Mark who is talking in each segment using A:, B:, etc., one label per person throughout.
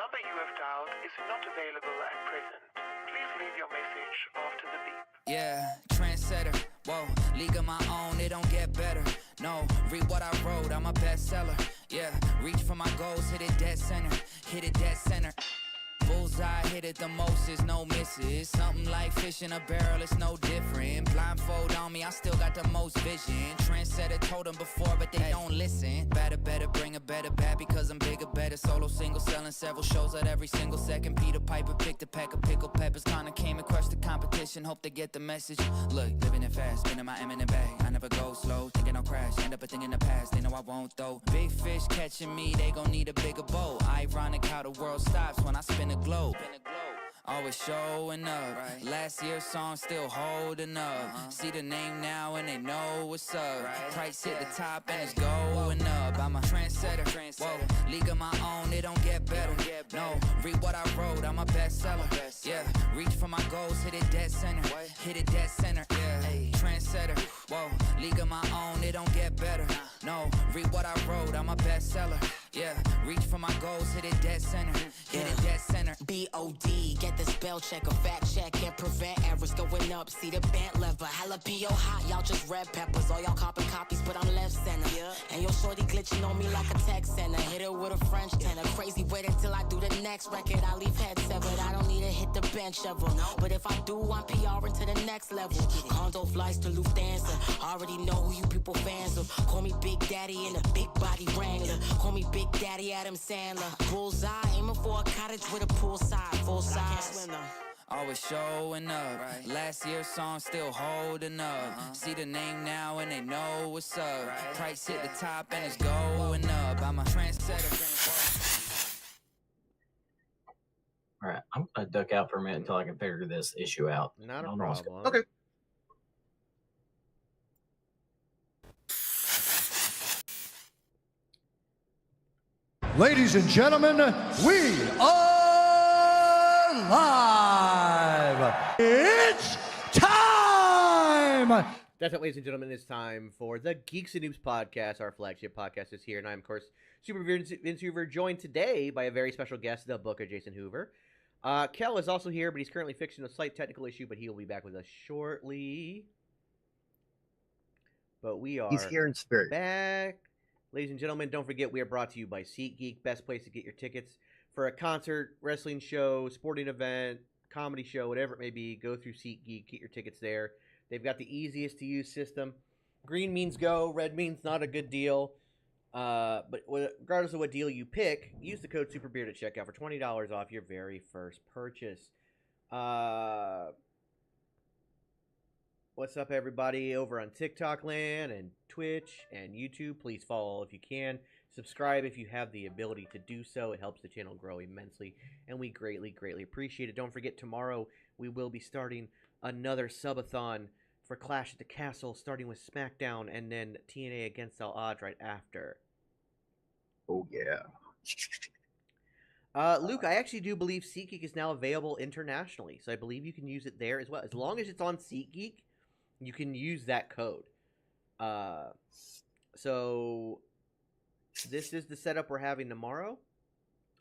A: number you have dialed is not available at present. Please leave your message after the beep.
B: Yeah, trendsetter, whoa, league of my own, it don't get better. No, read what I wrote, I'm a bestseller. Yeah, reach for my goals, hit it dead center, hit it dead center. Bullseye, hit it the most, is no misses. Something like fish in a barrel, it's no different. Blindfold on me, I still got the most vision. Trendsetter told them before, but they don't listen. Better, bring a better bat because I'm bigger, better. Solo, single, selling several shows at every single second. Peter Piper picked a pack of pickled peppers. Kinda came and crushed the competition, hope they get the message. Look, living it fast, spinning my M in the bag. I never go slow, thinking I'll crash. End up a thing in the past, they know I won't though. Big fish catching me, they gon' need a bigger boat. Ironic how the world stops when I spin a globe. Always showing up. Right. Last year's song still holding up. See the name now and they know what's up. Right. Price hit the top and it's going up. I'm a trendsetter. Whoa, league of my own, it don't get better. No, read what I wrote, I'm a bestseller. Yeah, reach for my goals, hit it dead center. Hit it dead center. Yeah, trendsetter. Whoa, league of my own, it don't get better. No, read what I wrote, I'm a bestseller. Yeah, reach for my goals, hit it dead center. Hit it dead center.
C: B.O.D. Get the spell check, a fact check, and prevent errors going up. See the bent lever, jalapeno hot, y'all just red peppers. All y'all copy copies, but I'm left center. And your shorty glitching on me like a text sender. Hit her with a French tenor. Crazy, wait until I do the next record. I leave head severed, I don't need to hit the bench ever. But if I do, I'm PRing to the next level. Condo flights to Lufthansa. Already know who you people fans of. Call me Big Daddy in a big body wrangler. Call me Big Daddy Adam Sandler. Bullseye, aiming for a cottage with a poolside, full size.
B: Always showing up. Right. Last year's song still holding up. See the name now and they know what's up. Right. Price hit the top and it's going up. I'm a trendsetter.
D: All right, I'm gonna duck out for a minute until I can figure this issue out.
E: Not a problem.
F: Okay.
G: Ladies and gentlemen, we are live. It's time.
E: That's it, ladies and gentlemen. It's time for the Geeks and Noobs podcast. Our flagship podcast is here, and I'm, of course, Super Vince Hoover, joined today by a very special guest, the Booker, Jason Hoover. Kel is also here, but he's currently fixing a slight technical issue, but he will be back with us shortly. But
F: He's here in spirit.
E: Back. Ladies and gentlemen, don't forget we are brought to you by SeatGeek, best place to get your tickets for a concert, wrestling show, sporting event, comedy show, whatever it may be. Go through SeatGeek, get your tickets there. They've got the easiest to use system. Green means go, red means not a good deal. But regardless of what deal you pick, use the code SUPERBEARD at checkout for $20 off your very first purchase. What's up, everybody over on TikTok land and Twitch and YouTube? Please follow if you can. Subscribe if you have the ability to do so. It helps the channel grow immensely, and we greatly, greatly appreciate it. Don't forget, tomorrow we will be starting another subathon for Clash at the Castle, starting with SmackDown and then TNA Against All Odds right after.
F: Oh, yeah.
E: Luke, I actually do believe SeatGeek is now available internationally, so I believe you can use it there as well. As long as it's on SeatGeek, you can use that code. So this is the setup we're having tomorrow.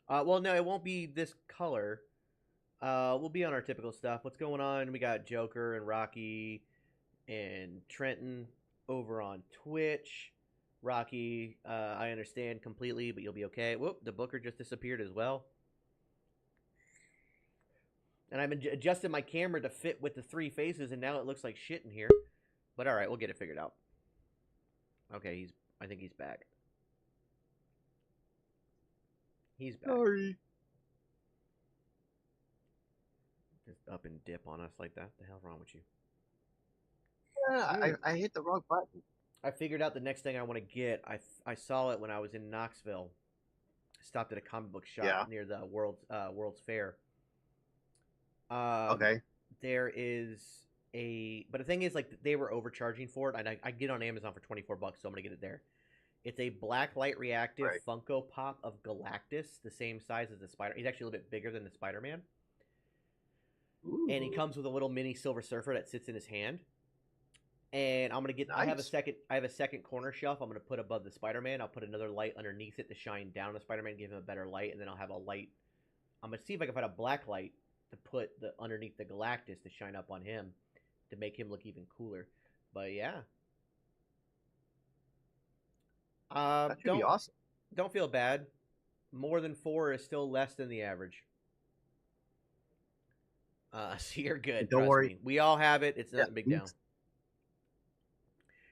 E: Well, no, it won't be this color. We'll be on our typical stuff. What's going on? We got Joker and Rocky and Trenton over on Twitch. Rocky, I understand completely, but you'll be okay. Whoop, the Booker just disappeared as well. And I've adjusted my camera to fit with the three faces, and now it looks like shit in here. But all right, we'll get it figured out. Okay, I think he's back. He's back.
F: Sorry.
E: Just up and dip on us like that. The hell's wrong with you?
F: Yeah, I hit the wrong button.
E: I figured out the next thing I want to get. I saw it when I was in Knoxville. I stopped at a comic book shop near the World's Fair.
F: Okay.
E: There is but the thing is, like, they were overcharging for it, and I get it on Amazon for $24, so I'm gonna get it there. It's a black light reactive Funko Pop of Galactus, the same size as the Spider. He's actually a little bit bigger than the Spider-Man.
F: Ooh.
E: And he comes with a little mini Silver Surfer that sits in his hand. And I'm gonna get. Nice. I have a second corner shelf. I'm gonna put above the Spider-Man. I'll put another light underneath it to shine down the Spider-Man, give him a better light, and then I'll have a light I'm gonna see if I can find a black light to put underneath the Galactus to shine up on him to make him look even cooler. But yeah.
F: That should be awesome.
E: Don't feel bad. More than 4 is still less than the average. So you're good.
F: Don't
E: trust
F: worry.
E: me. We all have it. It's not a big deal.
F: Geeks.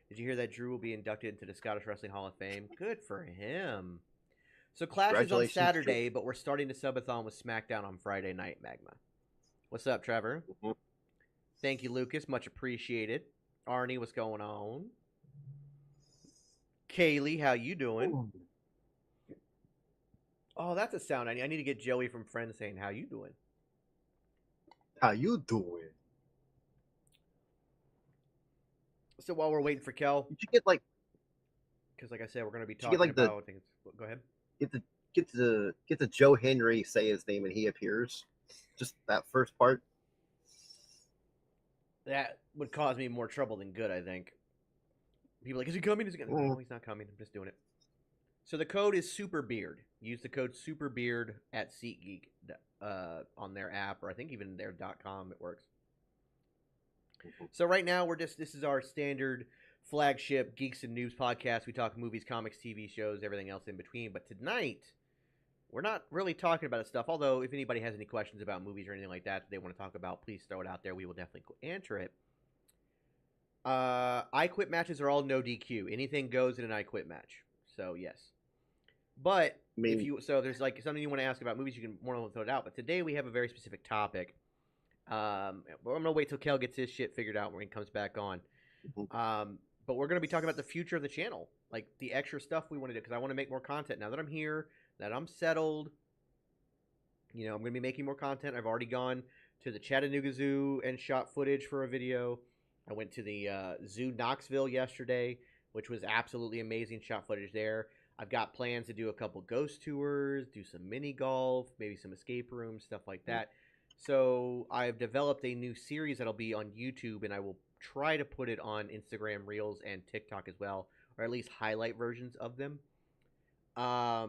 E: Did you hear that Drew will be inducted into the Scottish Wrestling Hall of Fame? Good for him. So Clash is on
F: Congratulations,
E: Saturday,
F: Drew.
E: but we're starting the subathon with SmackDown on Friday night, Magma. What's up, Trevor?
F: Mhm.
E: Thank you, Lucas. Much appreciated. Arnie, what's going on? Kaylee, how you doing? Oh, that's a sound. I need to get Joey from Friends saying, how you doing?
F: How you doing?
E: So while we're waiting for Kel,
F: You should get like
E: because like I said, we're going to be
F: You should get,
E: talking
F: like, the-
E: about... Go ahead.
F: get the Joe Henry say his name and he appears. Just that first part.
E: That would cause me more trouble than good, I think. People are like, is he coming? Is he going? No, he's not coming. I'm just doing it. So the code is SuperBeard. Use the code SuperBeard at SeatGeek on their app, or I think even their .com. It works. So right now this is our standard flagship Geeks and Noobs podcast. We talk movies, comics, TV shows, everything else in between. But tonight, we're not really talking about stuff. Although if anybody has any questions about movies or anything like that they want to talk about, please throw it out there. We will definitely answer it. I Quit matches are all no DQ. Anything goes in an I Quit match. So yes. But if there's like something you want to ask about movies, you can more than throw it out. But today we have a very specific topic. I'm gonna wait till Kel gets his shit figured out when he comes back on. But we're gonna be talking about the future of the channel, like the extra stuff we want to do, because I want to make more content now that I'm here, that I'm settled. You know, I'm gonna be making more content. I've already gone to the Chattanooga Zoo and shot footage for a video. I went to the Zoo Knoxville yesterday, which was absolutely amazing. Shot footage there. I've got plans to do a couple ghost tours, do some mini golf, maybe some escape rooms, stuff like that. So I've developed a new series that'll be on YouTube, and I will try to put it on Instagram Reels and TikTok as well, or at least highlight versions of them, so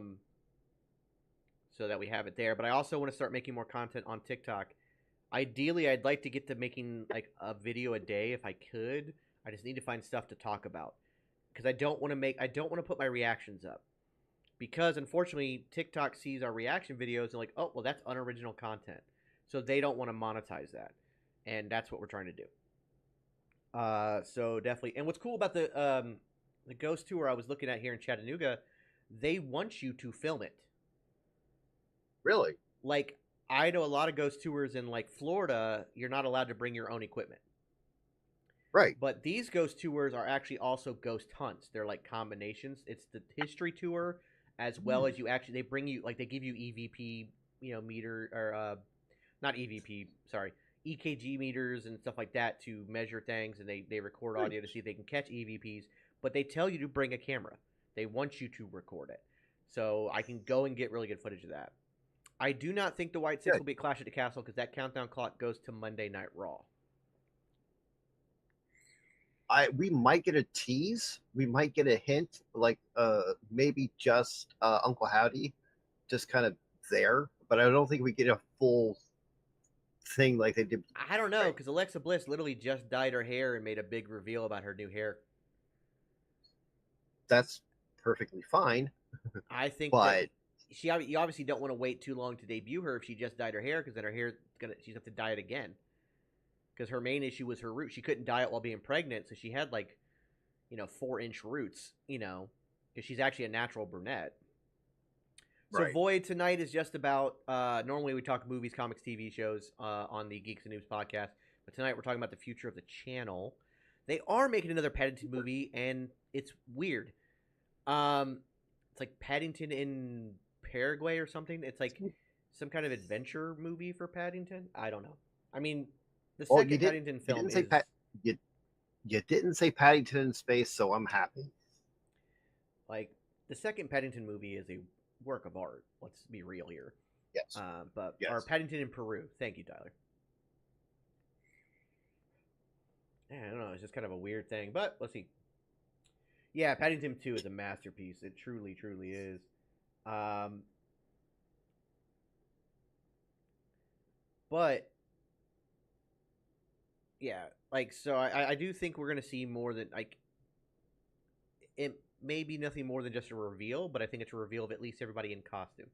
E: that we have it there. But I also want to start making more content on TikTok. Ideally, I'd like to get to making like a video a day if I could. I just need to find stuff to talk about. Because I don't want to put my reactions up. Because unfortunately, TikTok sees our reaction videos and like, oh, well, that's unoriginal content. So they don't want to monetize that. And that's what we're trying to do. So definitely. And what's cool about the ghost tour I was looking at here in Chattanooga, they want you to film it.
F: Really?
E: Like, I know a lot of ghost tours in like Florida, you're not allowed to bring your own equipment.
F: Right.
E: But these ghost tours are actually also ghost hunts. They're like combinations. It's the history tour as well as they bring you, like they give you EVP, meter, or not EVP, sorry, EKG meters and stuff like that to measure things, and they record audio to see if they can catch EVPs, but they tell you to bring a camera. They want you to record it. So I can go and get really good footage of that. I do not think the White Six will be at Clash at the Castle because that countdown clock goes to Monday Night Raw.
F: We might get a tease. We might get a hint, like maybe just Uncle Howdy, just kind of there. But I don't think we get a full thing like they did.
E: I don't know, because Alexa Bliss literally just dyed her hair and made a big reveal about her new hair.
F: That's perfectly fine.
E: I think,
F: but
E: that you obviously don't want to wait too long to debut her if she just dyed her hair, because then her hair she's have to dye it again. Because her main issue was her roots. She couldn't dye it while being pregnant, so she had 4-inch roots, because she's actually a natural brunette. So
F: Right.
E: Void tonight is just about, normally we talk movies, comics, TV shows on the Geeks and Noobs podcast, but tonight we're talking about the future of the channel. They are making another Paddington movie, and it's weird. It's like Paddington in Paraguay or something. It's like some kind of adventure movie for Paddington. I don't know. I mean, the second Paddington film is...
F: You didn't say Paddington in space, so I'm happy.
E: Like, the second Paddington movie is a work of art. Let's be real here.
F: Yes.
E: Or Paddington in Peru. Thank you, Tyler. Yeah, I don't know. It's just kind of a weird thing, but let's see. Yeah, Paddington 2 is a masterpiece. It truly, truly is. But yeah, like so I do think we're gonna see more than like it may be nothing more than just a reveal, but I think it's a reveal of at least everybody in costume.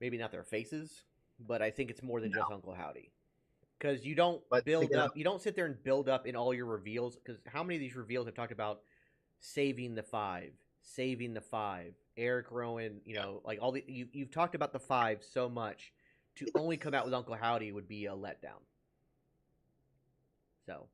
E: Maybe not their faces, but I think it's more than just Uncle Howdy. Because you don't
F: But
E: build up, you don't sit there and build up in all your reveals. Because how many of these reveals have talked about saving the five, Eric Rowan, you know, like all the you've talked about the five so much, to only come out with Uncle Howdy would be a letdown. So,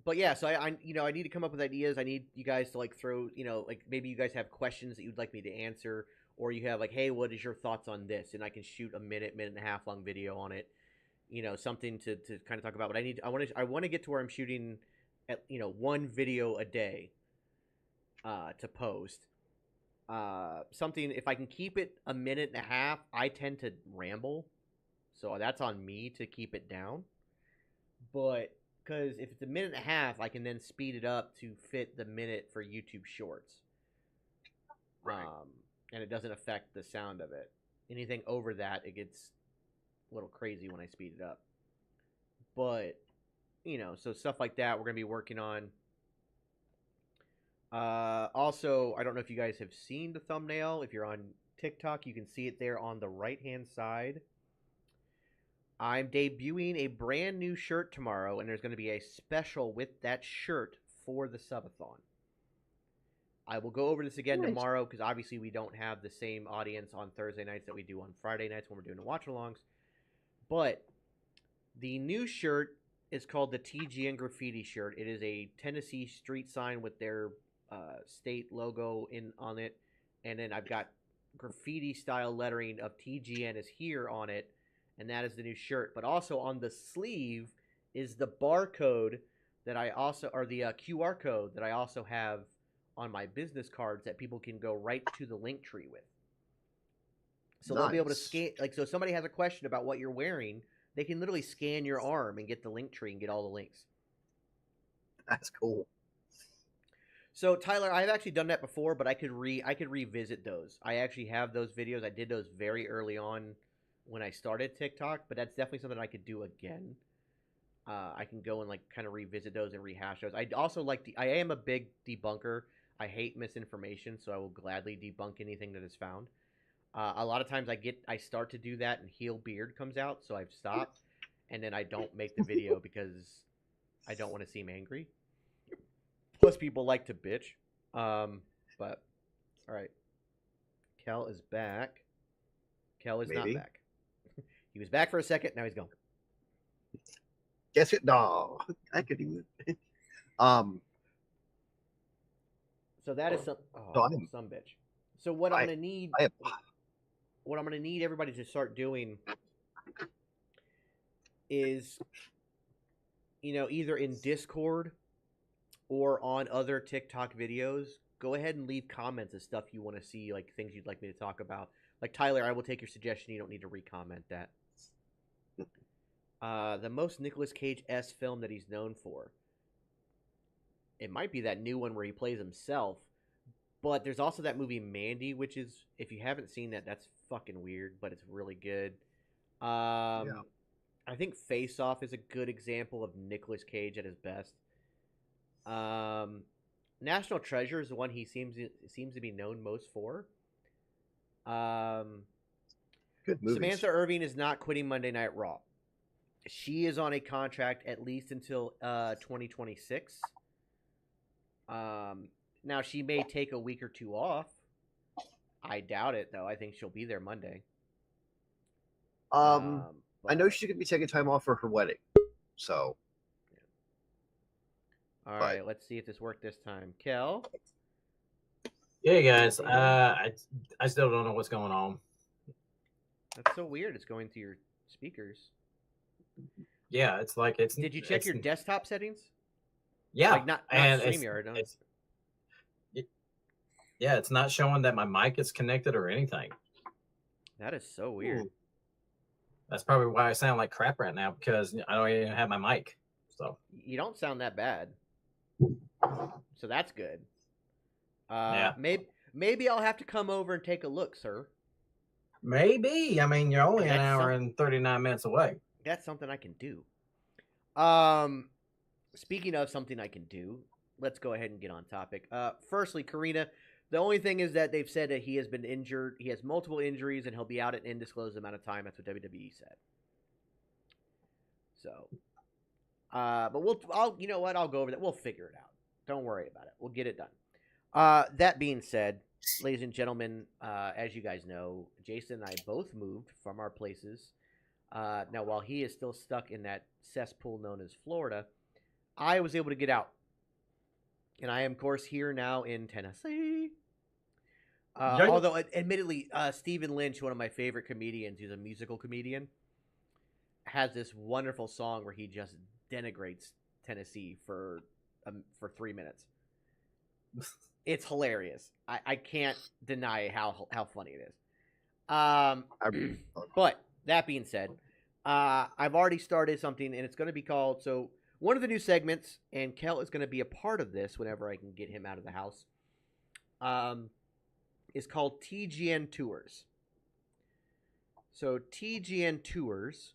E: but yeah, so I you know I need to come up with ideas. I need you guys to like throw, you know, like maybe you guys have questions that you'd like me to answer, or you have like, hey, what is your thoughts on this? And I can shoot a minute and a half long video on it. You know, something to kind of talk about. But I want to get to where I'm shooting at, you know, one video a day to post. Something, if I can keep it a minute and a half, I tend to ramble, so that's on me to keep it down. But because if it's a minute and a half, I can then speed it up to fit the minute for YouTube Shorts.
F: Right.
E: And it doesn't affect the sound of it. Anything over that, it gets a little crazy when I speed it up. But, you know, so stuff like that we're going to be working on. Also, I don't know if you guys have seen the thumbnail. If you're on TikTok, you can see it there on the right-hand side. I'm debuting a brand new shirt tomorrow, and there's going to be a special with that shirt for the subathon. I will go over this again tomorrow because obviously we don't have the same audience on Thursday nights that we do on Friday nights when we're doing the watch-alongs. But the new shirt is called the TGN Graffiti shirt. It is a Tennessee street sign with their state logo on it, and then I've got graffiti-style lettering of TGN is here on it, and that is the new shirt. But also on the sleeve is the barcode that I also, or the QR code that I also have on my business cards that people can go right to the link tree with. So they'll be able to scan, like, so if somebody has a question about what you're wearing, they can literally scan your arm and get the link tree and get all the links.
F: That's cool.
E: So Tyler, I've actually done that before, but I could revisit those. I actually have those videos. I did those very early on when I started TikTok, but that's definitely something I could do again. I can go and like kind of revisit those and rehash those. I also I am a big debunker. I hate misinformation, so I will gladly debunk anything that is found. A lot of times I start to do that and Heel Beard comes out, so I've stopped, and then I don't make the video because I don't want to seem angry. Plus, people like to bitch. But all right, Kel is back. Kel is not back. He was back for a second. Now he's gone.
F: Guess it. No, I could even.
E: So that is some bitch. So what I'm gonna need, what I'm gonna need everybody to start doing is, you know, either in Discord or on other TikTok videos, go ahead and leave comments of stuff you want to see, like things you'd like me to talk about. Like Tyler, I will take your suggestion. You don't need to re-comment that. The most Nicolas Cage-esque film that he's known for. It might be that new one where he plays himself, but there's also that movie Mandy, which is, if you haven't seen that, that's fucking weird, but it's really good. I think Face Off is a good example of Nicolas Cage at his best. National Treasure is the one he seems to be known most for.
F: Good movies.
E: Samantha Irving is not quitting Monday Night Raw. She is on a contract at least until 2026. Now she may take a week or two off. I doubt it, though. I think she'll be there Monday.
F: I know she's gonna be taking time off for her wedding, so.
E: All right, let's see if this worked this time. Kel?
D: Yeah, guys. I still don't know what's going on.
E: That's so weird. It's going through your speakers.
D: Yeah, it's like it's.
E: Did you check your desktop settings?
D: Yeah,
E: like not StreamYard. No.
D: Yeah, it's not showing that my mic is connected or anything.
E: That is so weird.
F: Ooh.
D: That's probably why I sound like crap right now, because I don't even have my mic. So
E: you don't sound that bad. So that's good.
D: Yeah.
E: Maybe I'll have to come over and take a look, sir.
D: Maybe. I mean, you're only an
E: That's
D: hour and 39 minutes away.
E: That's something I can do. Speaking of something I can do, let's go ahead and get on topic. Firstly, Karina, the only thing is that they've said that he has been injured. He has multiple injuries, and he'll be out at an undisclosed amount of time. That's what WWE said. So, but you know what? I'll go over that. We'll figure it out. Don't worry about it. We'll get it done. That being said, ladies and gentlemen, as you guys know, Jason and I both moved from our places. Now, while he is still stuck in that cesspool known as Florida, I was able to get out. And I am, of course, here now in Tennessee. Although, admittedly, Stephen Lynch, one of my favorite comedians, he's a musical comedian, has this wonderful song where he just denigrates Tennessee for 3 minutes. It's hilarious. I can't deny how funny it is. But that being said, I've already started something, and it's going to be called. So one of the new segments, and Kel is going to be a part of this whenever I can get him out of the house. Is called TGN Tours. So TGN Tours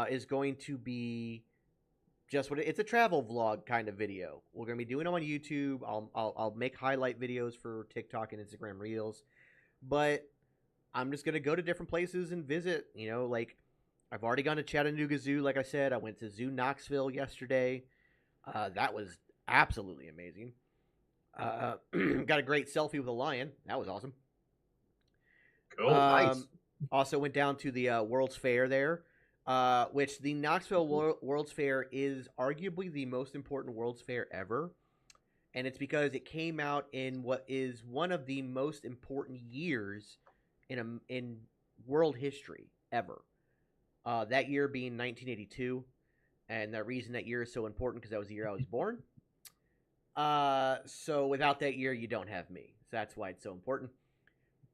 E: is going to be just it's a travel vlog kind of video. We're going to be doing them on YouTube. I'll make highlight videos for TikTok and Instagram Reels, but I'm just going to go to different places and visit. You know, like I've already gone to Chattanooga Zoo. Like I said, I went to Zoo Knoxville yesterday. That was absolutely amazing. Got a great selfie with a lion. That was awesome.
F: Cool. Nice.
E: Also went down to the World's Fair there, which the Knoxville World's Fair is arguably the most important World's Fair ever. And it's because it came out in what is one of the most important years in world history ever. That year being 1982. And the reason that year is so important because that was the year I was born. So without that year, you don't have me. So that's why it's so important.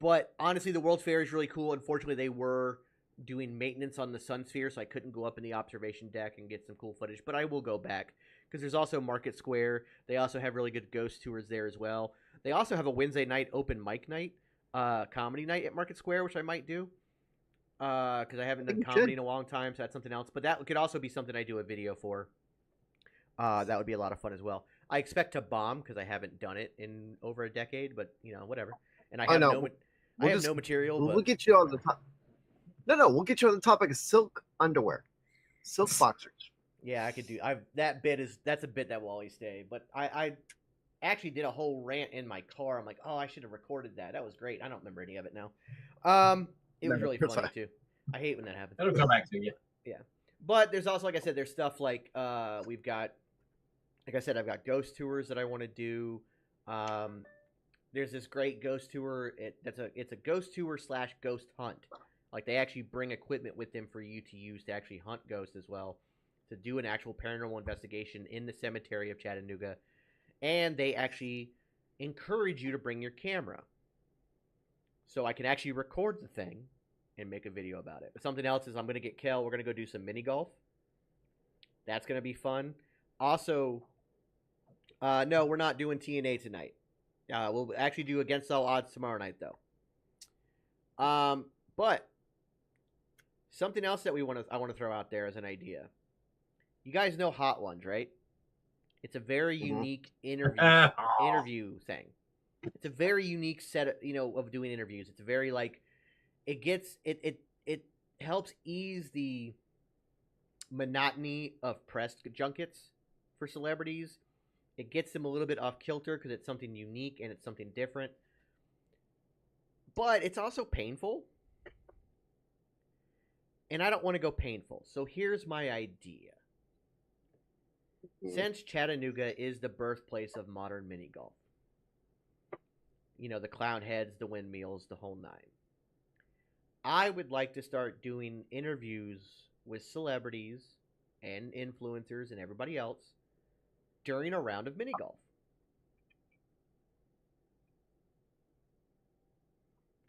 E: But honestly, the World's Fair is really cool. Unfortunately, they were doing maintenance on the Sun Sphere, so I couldn't go up in the observation deck and get some cool footage. But I will go back because there's also Market Square. They also have really good ghost tours there as well. They also have a Wednesday night open mic night, comedy night at Market Square, which I might do because I haven't done comedy in a long time, so that's something else. But that could also be something I do a video for. That would be a lot of fun as well. I expect to bomb because I haven't done it in over a decade, but you know, whatever. And I have no material.
F: We'll get you on the top. No, we'll get you on the topic of silk underwear, silk boxers.
E: Yeah, I could do. That's a bit that will always stay. But I actually did a whole rant in my car. I'm like, oh, I should have recorded that. That was great. I don't remember any of it now. It was really funny too. I hate when that happens.
D: It'll come back to you.
E: Yeah, but there's also, like I said, there's stuff like we've got. Like I said, I've got ghost tours that I want to do. There's this great ghost tour. It's a ghost tour / ghost hunt. Like they actually bring equipment with them for you to use to actually hunt ghosts as well, to do an actual paranormal investigation in the cemetery of Chattanooga, and they actually encourage you to bring your camera, so I can actually record the thing and make a video about it. But something else is I'm going to get Kel. We're going to go do some mini golf. That's going to be fun. Also, no, we're not doing TNA tonight. We'll actually do Against All Odds tomorrow night, though. But something else that I want to throw out there as an idea. You guys know Hot Ones, right? It's a very unique interview thing. It's a very unique set of doing interviews. It's a very it helps ease the monotony of press junkets for celebrities. It gets them a little bit off kilter because it's something unique and it's something different. But it's also painful. And I don't want to go painful. So here's my idea. Since Chattanooga is the birthplace of modern mini golf, the clown heads, the windmills, the whole nine, I would like to start doing interviews with celebrities and influencers and everybody else during a round of mini golf.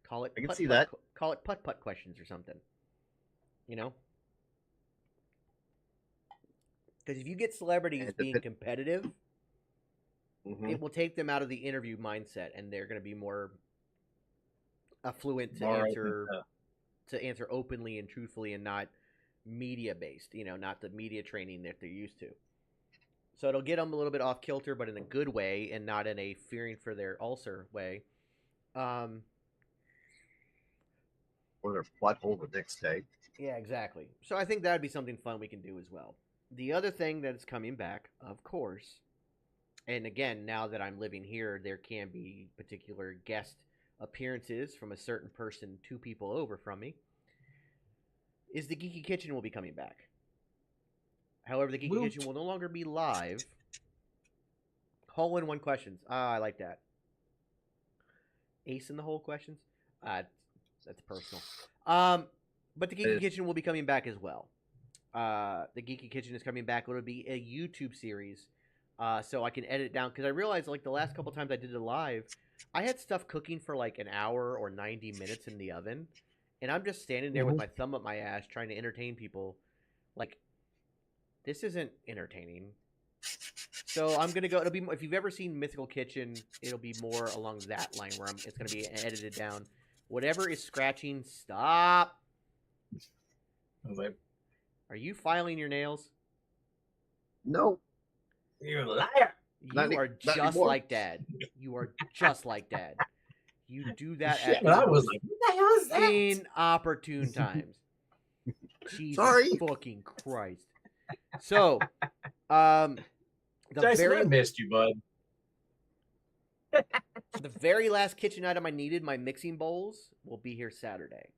E: Call it.
F: I can see that.
E: Call it putt questions or something. Because if you get celebrities being competitive, it will take them out of the interview mindset, and they're going to be more fluent to
D: More
E: answer
D: open
E: to answer openly and truthfully, and not media based. Not the media training that they're used to. So it'll get them a little bit off kilter, but in a good way, and not in a fearing for their ulcer way.
F: Or their butthole the next day.
E: Yeah, exactly. So I think that would be something fun we can do as well. The other thing that is coming back, of course, and again, now that I'm living here, there can be particular guest appearances from a certain person, 2 people over from me, is the Geeky Kitchen will be coming back. However, the Geeky Kitchen will no longer be live. Hole-in-one questions. I like that. Ace in the hole questions? That's personal. But the Geeky Kitchen will be coming back as well. The Geeky Kitchen is coming back. It'll be a YouTube series. So I can edit it down. Because I realized, like, the last couple times I did it live, I had stuff cooking for, like, an hour or 90 minutes in the oven. And I'm just standing there with my thumb up my ass trying to entertain people. Like, this isn't entertaining. So I'm going to go, it'll be, if you've ever seen Mythical Kitchen, it'll be more along that line where it's going to be edited down. Whatever is scratching, stop. Are you filing your nails?
F: No.
D: You're a liar.
E: You are just like Dad. You are just like Dad. You do that
D: Shit,
E: at
D: I was like, what the hell is that?
E: inopportune times. Jesus
F: Sorry.
E: fucking Christ. So,
D: Jason, I missed you, bud.
E: the very last kitchen item I needed, my mixing bowls, will be here Saturday.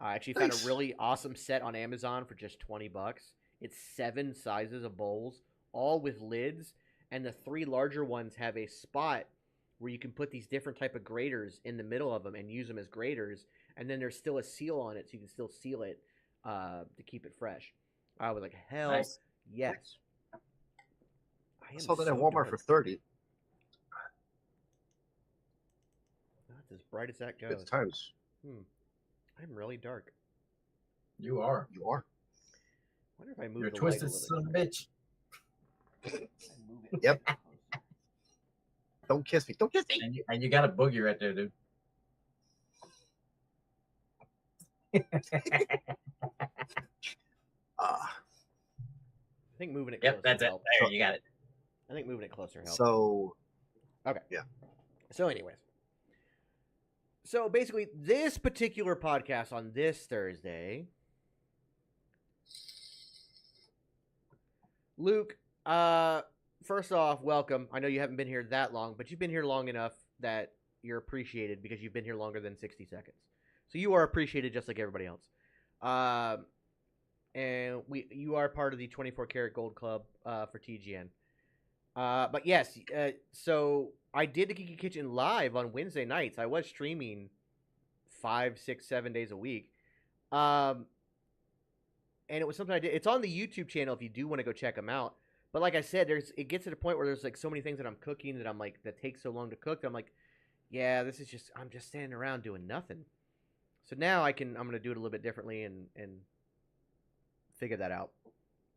E: I actually found a really awesome set on Amazon for just $20. It's 7 sizes of bowls, all with lids, and the 3 larger ones have a spot where you can put these different type of graters in the middle of them and use them as graters, and then there's still a seal on it, so you can still seal it to keep it fresh. I was like, hell yes.
F: I saw that at Walmart for $30.
E: That's as bright as that goes.
F: Good times.
E: I'm really dark.
D: You are.
F: You are.
E: I wonder if I move
D: You're
E: the
D: twisted
E: light a
D: son
E: little
D: of
E: bit.
D: a bitch.
F: Yep. Don't kiss me. Don't kiss me.
D: And you got a boogie right there, dude.
E: I think moving it closer.
D: Yep, that's it.
E: helped.
D: There, you got it.
E: I think moving it closer helps.
F: So,
E: okay.
F: Yeah.
E: So, anyways. So, basically, this particular podcast on this Thursday, Luke, first off, welcome. I know you haven't been here that long, but you've been here long enough that you're appreciated because you've been here longer than 60 seconds. So you are appreciated just like everybody else. And you are part of the 24 Karat Gold Club for TGN. But yes, so I did the Geeky Kitchen live on Wednesday nights. I was streaming 5, 6, 7 days a week. And it was something I did. It's on the YouTube channel if you do want to go check them out. But like I said, it gets to the point where there's like so many things that I'm cooking that I'm like, that takes so long to cook. That I'm like, yeah, I'm just standing around doing nothing. So now I'm going to do it a little bit differently and figure that out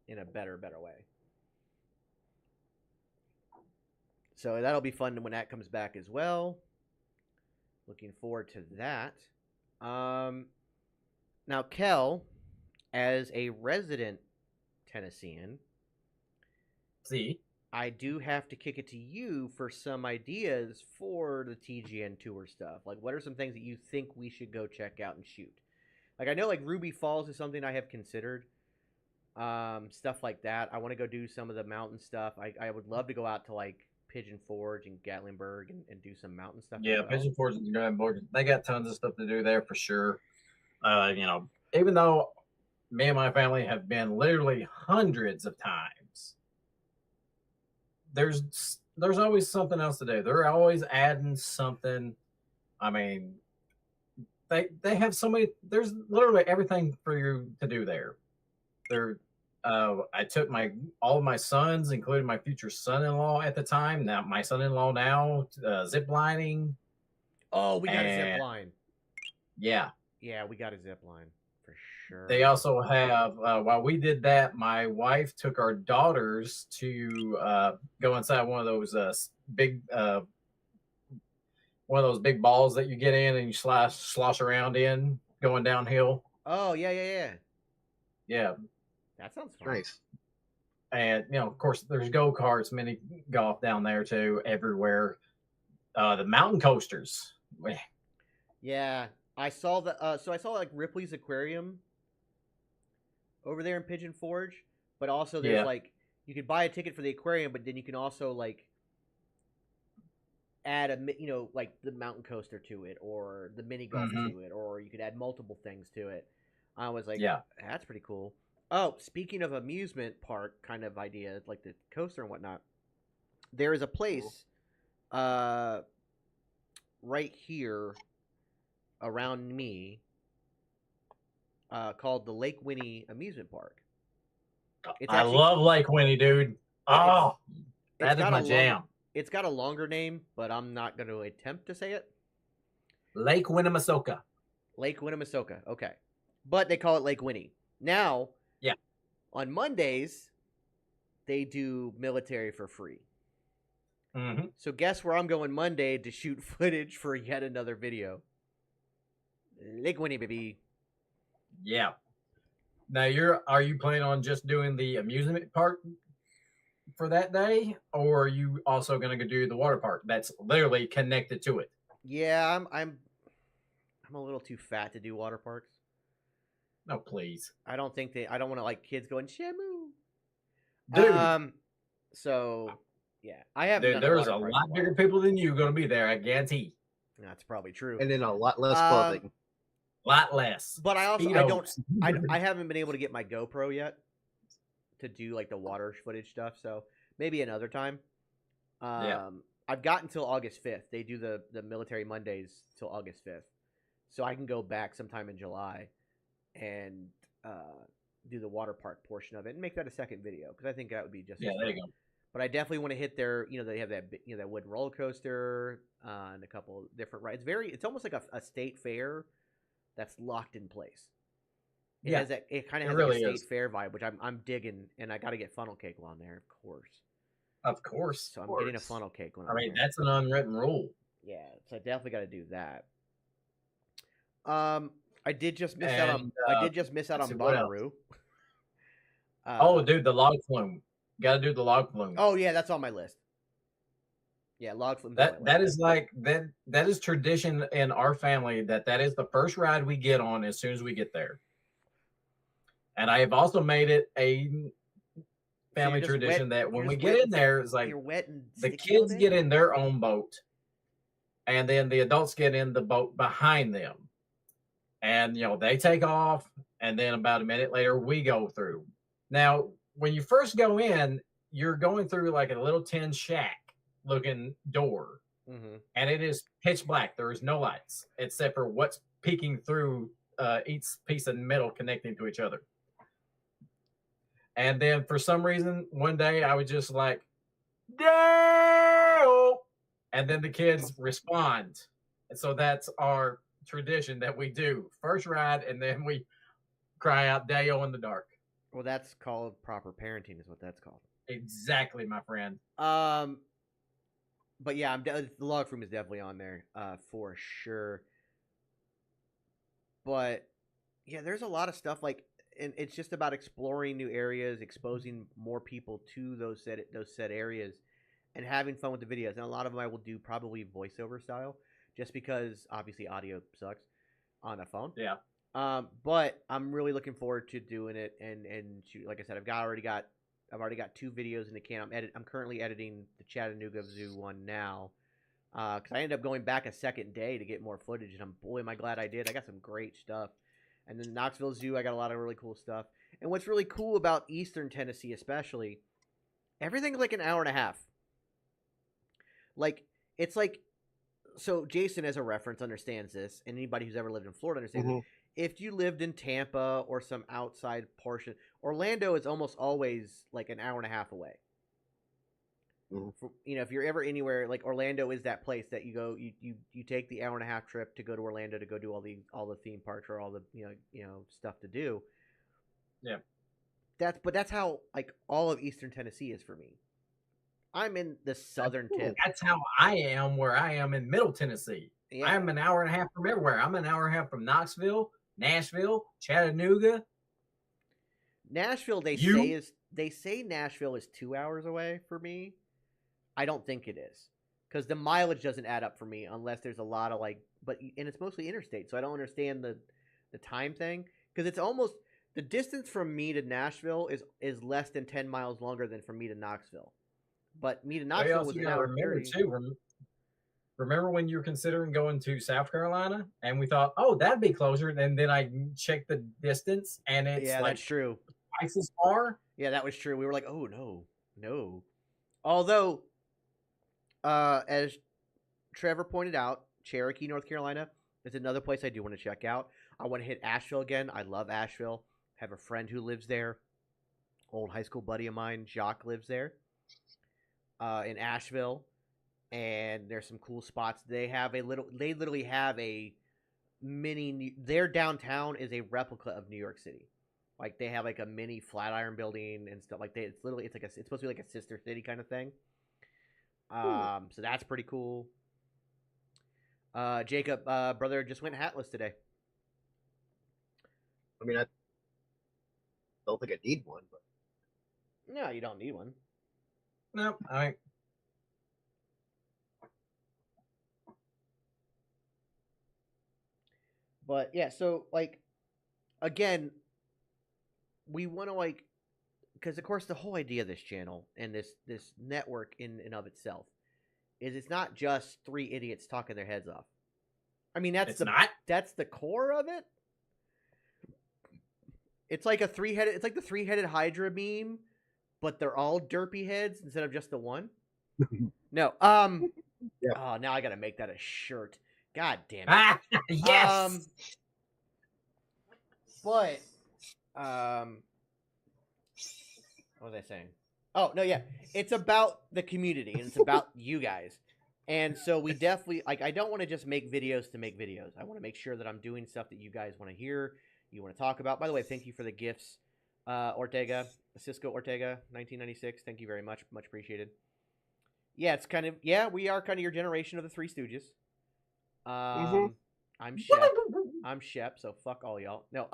E: in a better way. So that'll be fun when that comes back as well. Looking forward to that. Now, Kel, as a resident Tennessean, I do have to kick it to you for some ideas for the TGN tour stuff. Like, what are some things that you think we should go check out and shoot? Like, I know, like, Ruby Falls is something I have considered. Stuff like that. I want to go do some of the mountain stuff. I would love to go out to, like, Pigeon Forge and Gatlinburg and do some mountain stuff.
D: Yeah, Pigeon Forge and Gatlinburg. They got tons of stuff to do there for sure. Even though me and my family have been literally hundreds of times, there's always something else to do. They're always adding something. I mean, they have so many. There's literally everything for you to do there. I took all of my sons, including my future son-in-law at the time. Now my son-in-law now zip lining.
E: Oh, we got a zip line.
D: Yeah.
E: Yeah, we got a zip line for sure.
D: They also have, while we did that, my wife took our daughters to go inside one of those big one of those big balls that you get in and you slosh around in going downhill.
E: Oh yeah.
D: Yeah,
E: That sounds fun.
F: Nice.
D: and of course, there's go karts, mini golf down there too, everywhere. The mountain coasters.
E: Yeah, I saw the. So I saw like Ripley's Aquarium over there in Pigeon Forge, but also there's
D: Yeah.
E: like you could buy a ticket for the aquarium, but then you can also like add like the mountain coaster to it or the mini golf to it, or you could add multiple things to it. I was like,
D: Yeah.
E: that's pretty cool. Oh, speaking of amusement park kind of idea, like the coaster and whatnot, there is a place right here around me called the Lake Winnie Amusement Park.
D: I love Lake Winnie, dude. Oh, that is my jam.
E: It's got a longer name, but I'm not going to attempt to say it.
D: Lake Winnemucca.
E: Lake Winnemucca. Okay. But they call it Lake Winnie. Now,
D: yeah,
E: on Mondays, they do military for free.
D: Mm-hmm.
E: So guess where I'm going Monday to shoot footage for yet another video. Lake Winnie, baby.
D: Yeah. Now, are you planning on just doing the amusement park for that day, or are you also going to do the water park that's literally connected to it?
E: Yeah, I'm a little too fat to do water parks.
D: No, please.
E: I don't want to like kids going Shamu.
D: Dude.
E: So yeah, I haven't.
D: Dude, there's a lot bigger people than you going to be there. I guarantee.
E: That's probably true.
F: And then a lot less clothing.
D: Lot less.
E: But I also I haven't been able to get my GoPro yet to do like the water footage stuff. So maybe another time.
D: Yeah.
E: I've got until August 5th. They do the military Mondays till August 5th, so I can go back sometime in July and do the water park portion of it and make that a second video because I think that would be just
D: there you go.
E: But I definitely want to hit their, they have that, that wooden roller coaster and a couple of different rides. It's almost like a state fair that's locked in place. It has that. It kind of has
D: really
E: like a state fair vibe, which I'm digging, and I got to get funnel cake while I'm there, of course.
D: Of course.
E: So I'm getting a funnel cake when I'm there.
D: That's an unwritten rule.
E: Yeah, so I definitely got to do that. I did just miss out on. I did just miss out on Bonnaroo.
D: Oh, dude, the log flume. Got to do the log flume.
E: Oh yeah, that's on my list. Yeah, log flume.
D: That is like that. That is tradition in our family. That is the first ride we get on as soon as we get there. And I have also made it a family tradition that when we get in there, it's like the kids get in their own boat, and then the adults get in the boat behind them, and they take off, and then about a minute later we go through. Now, when you first go in, you're going through like a little tin shack looking door, and it is pitch black. There is no lights except for what's peeking through each piece of metal connecting to each other. And then for some reason, one day I was just like, Dale! And then the kids respond. And so that's our tradition that we do. First ride, and then we cry out Dale in the dark.
E: Well, that's called proper parenting is what that's called.
D: Exactly, my friend.
E: But yeah, the log flume is definitely on there for sure. But yeah, there's a lot of stuff like, and it's just about exploring new areas, exposing more people to those set areas, and having fun with the videos. And a lot of them I will do probably voiceover style, just because obviously audio sucks on a phone.
D: Yeah.
E: But I'm really looking forward to doing it, and like I said, I've already got 2 videos in the can. I'm currently editing the Chattanooga Zoo one now, because I ended up going back a second day to get more footage, and boy, am I glad I did. I got some great stuff. And then Knoxville Zoo, I got a lot of really cool stuff. And what's really cool about Eastern Tennessee especially, everything's like an hour and a half. Like, it's like, so Jason, as a reference, understands this, and anybody who's ever lived in Florida understands it. If you lived in Tampa or some outside portion, Orlando is almost always like an hour and a half away. If you're ever anywhere, like Orlando is that place that you go, you take the hour and a half trip to go to Orlando to go do all the theme parks or all the stuff to do.
D: Yeah.
E: That's how like all of Eastern Tennessee is for me. I'm in the southern tip.
D: That's how I am where I am in Middle Tennessee.
E: Yeah.
D: I'm an hour and a half from everywhere. I'm an hour and a half from Knoxville, Nashville, Chattanooga.
E: Nashville, they say Nashville is 2 hours away for me. I don't think it is, because the mileage doesn't add up for me unless there's a lot of and it's mostly interstate, so I don't understand the time thing, because it's almost the distance from me to Nashville is less than 10 miles longer than from me to Knoxville. But me to Knoxville was an hour
D: remember
E: 30.
D: too. Remember when you were considering going to South Carolina, and we thought, oh, that'd be closer, and then I checked the distance, and it's
E: that's true.
D: Twice as far.
E: Yeah, that was true. We were like, oh no. Although, as Trevor pointed out, Cherokee, North Carolina is another place I do want to check out. I want to hit Asheville again. I love Asheville. Have a friend who lives there. Old high school buddy of mine, Jacques, lives there. In Asheville, and there's some cool spots. They literally have a mini. Their downtown is a replica of New York City. Like, they have like a mini Flatiron building and stuff like that. It's supposed to be like a sister city kind of thing. So that's pretty cool. Jacob, brother, just went hatless today.
F: I mean, I don't think I need one, but
E: No, you don't need one.
D: No,
E: But yeah, so again, we want to because of course the whole idea of this channel and this network in and of itself is it's not just three idiots talking their heads off. I mean, that's the core of it. It's like the three-headed Hydra meme, but they're all derpy heads instead of just the one. No.
F: Yeah.
E: Oh, now I gotta make that a shirt. God damn it.
D: Yes.
E: But what was I saying? Oh, no, yeah. It's about the community and it's about you guys. And so we definitely I don't want to just make videos to make videos. I want to make sure that I'm doing stuff that you guys want to hear, you want to talk about. By the way, thank you for the gifts. Cisco Ortega, 1996. Thank you very much. Much appreciated. Yeah, we are kind of your generation of the Three Stooges. I'm Shep, so fuck all y'all. No,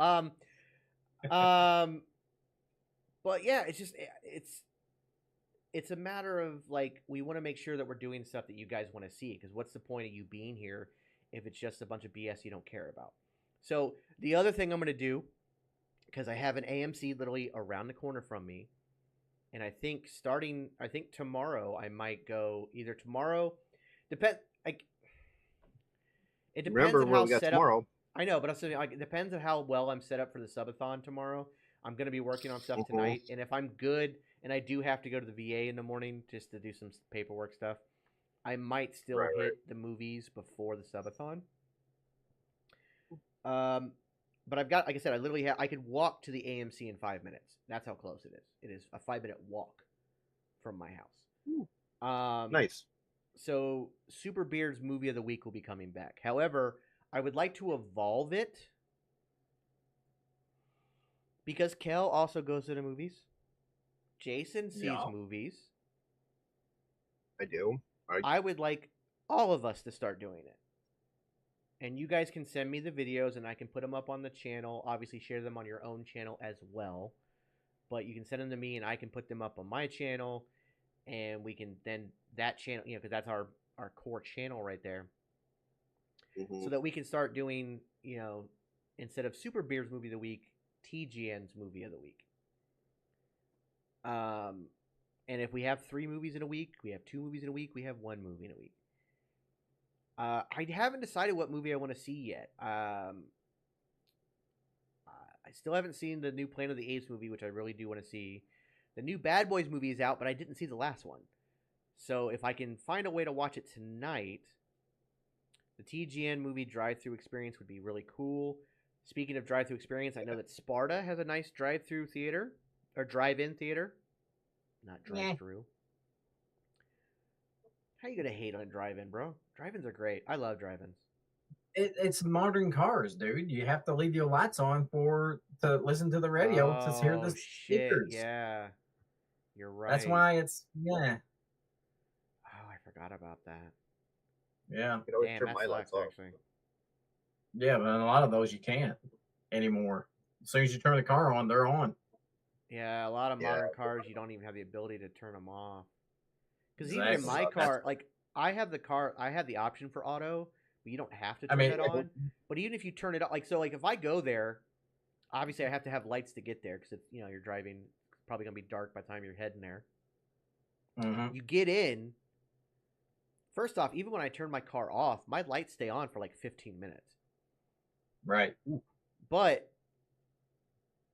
E: but yeah, it's a matter of we want to make sure that we're doing stuff that you guys want to see, because what's the point of you being here if it's just a bunch of BS you don't care about? So the other thing I'm going to do, because I have an AMC literally around the corner from me, and I think tomorrow I might go either tomorrow. It depends.
F: Remember
E: on
F: what
E: how
F: we got
E: set
F: tomorrow.
E: Up, I know, but I'm saying it depends on how well I'm set up for the subathon tomorrow. I'm going to be working on stuff tonight, and if I'm good, and I do have to go to the VA in the morning just to do some paperwork stuff, I might still hit the movies before the subathon. But I've got, like I said, I could walk to the AMC in 5 minutes. That's how close it is. It is a 5-minute walk from my house.
F: Nice.
E: So Super Beard's movie of the week will be coming back. However, I would like to evolve it because Kel also goes to the movies. Jason sees movies.
F: I do.
E: I would like all of us to start doing it. And you guys can send me the videos and I can put them up on the channel. Obviously, share them on your own channel as well. But you can send them to me and I can put them up on my channel. And we can then, that channel, because that's our core channel right there. So that we can start doing, instead of Super Beard's movie of the week, TGN's movie of the week. And if we have 3 movies in a week, we have 2 movies in a week, we have 1 movie in a week. I haven't decided what movie I want to see yet. I still haven't seen the new Planet of the Apes movie, which I really do want to see. The new Bad Boys movie is out, but I didn't see the last one. So if I can find a way to watch it tonight, the TGN movie drive-thru experience would be really cool. Speaking of drive-thru experience, I know that Sparta has a nice drive-thru theater, or drive-in theater. Not drive-thru. How you gonna hate on drive-in, bro? Drive-ins are great. I love drive-ins.
D: It's modern cars, dude. You have to leave your lights on to listen to the radio to hear the speakers.
E: Yeah, you're right.
D: That's why
E: Forgot about that.
D: Yeah.
F: I can always
E: Damn,
F: turn
E: that
F: my lights
E: sucks,
F: off.
E: actually.
D: Yeah, but a lot of those you can't anymore. As soon as you turn the car on, they're on.
E: Yeah, a lot of
F: Yeah.
E: modern cars, you don't even have the ability to turn them off. Because even in
D: Exactly.
E: my
D: That's-
E: car, like I have the option for auto, but you don't have to
D: I
E: turn
D: mean,
E: it on. But even if you turn it on, like so, like if I go there, obviously I have to have lights to get there because it's you're driving. It's probably gonna be dark by the time you're heading there.
D: Mhm.
E: You get in. First off, even when I turn my car off, my lights stay on for like 15 minutes.
D: Right.
E: But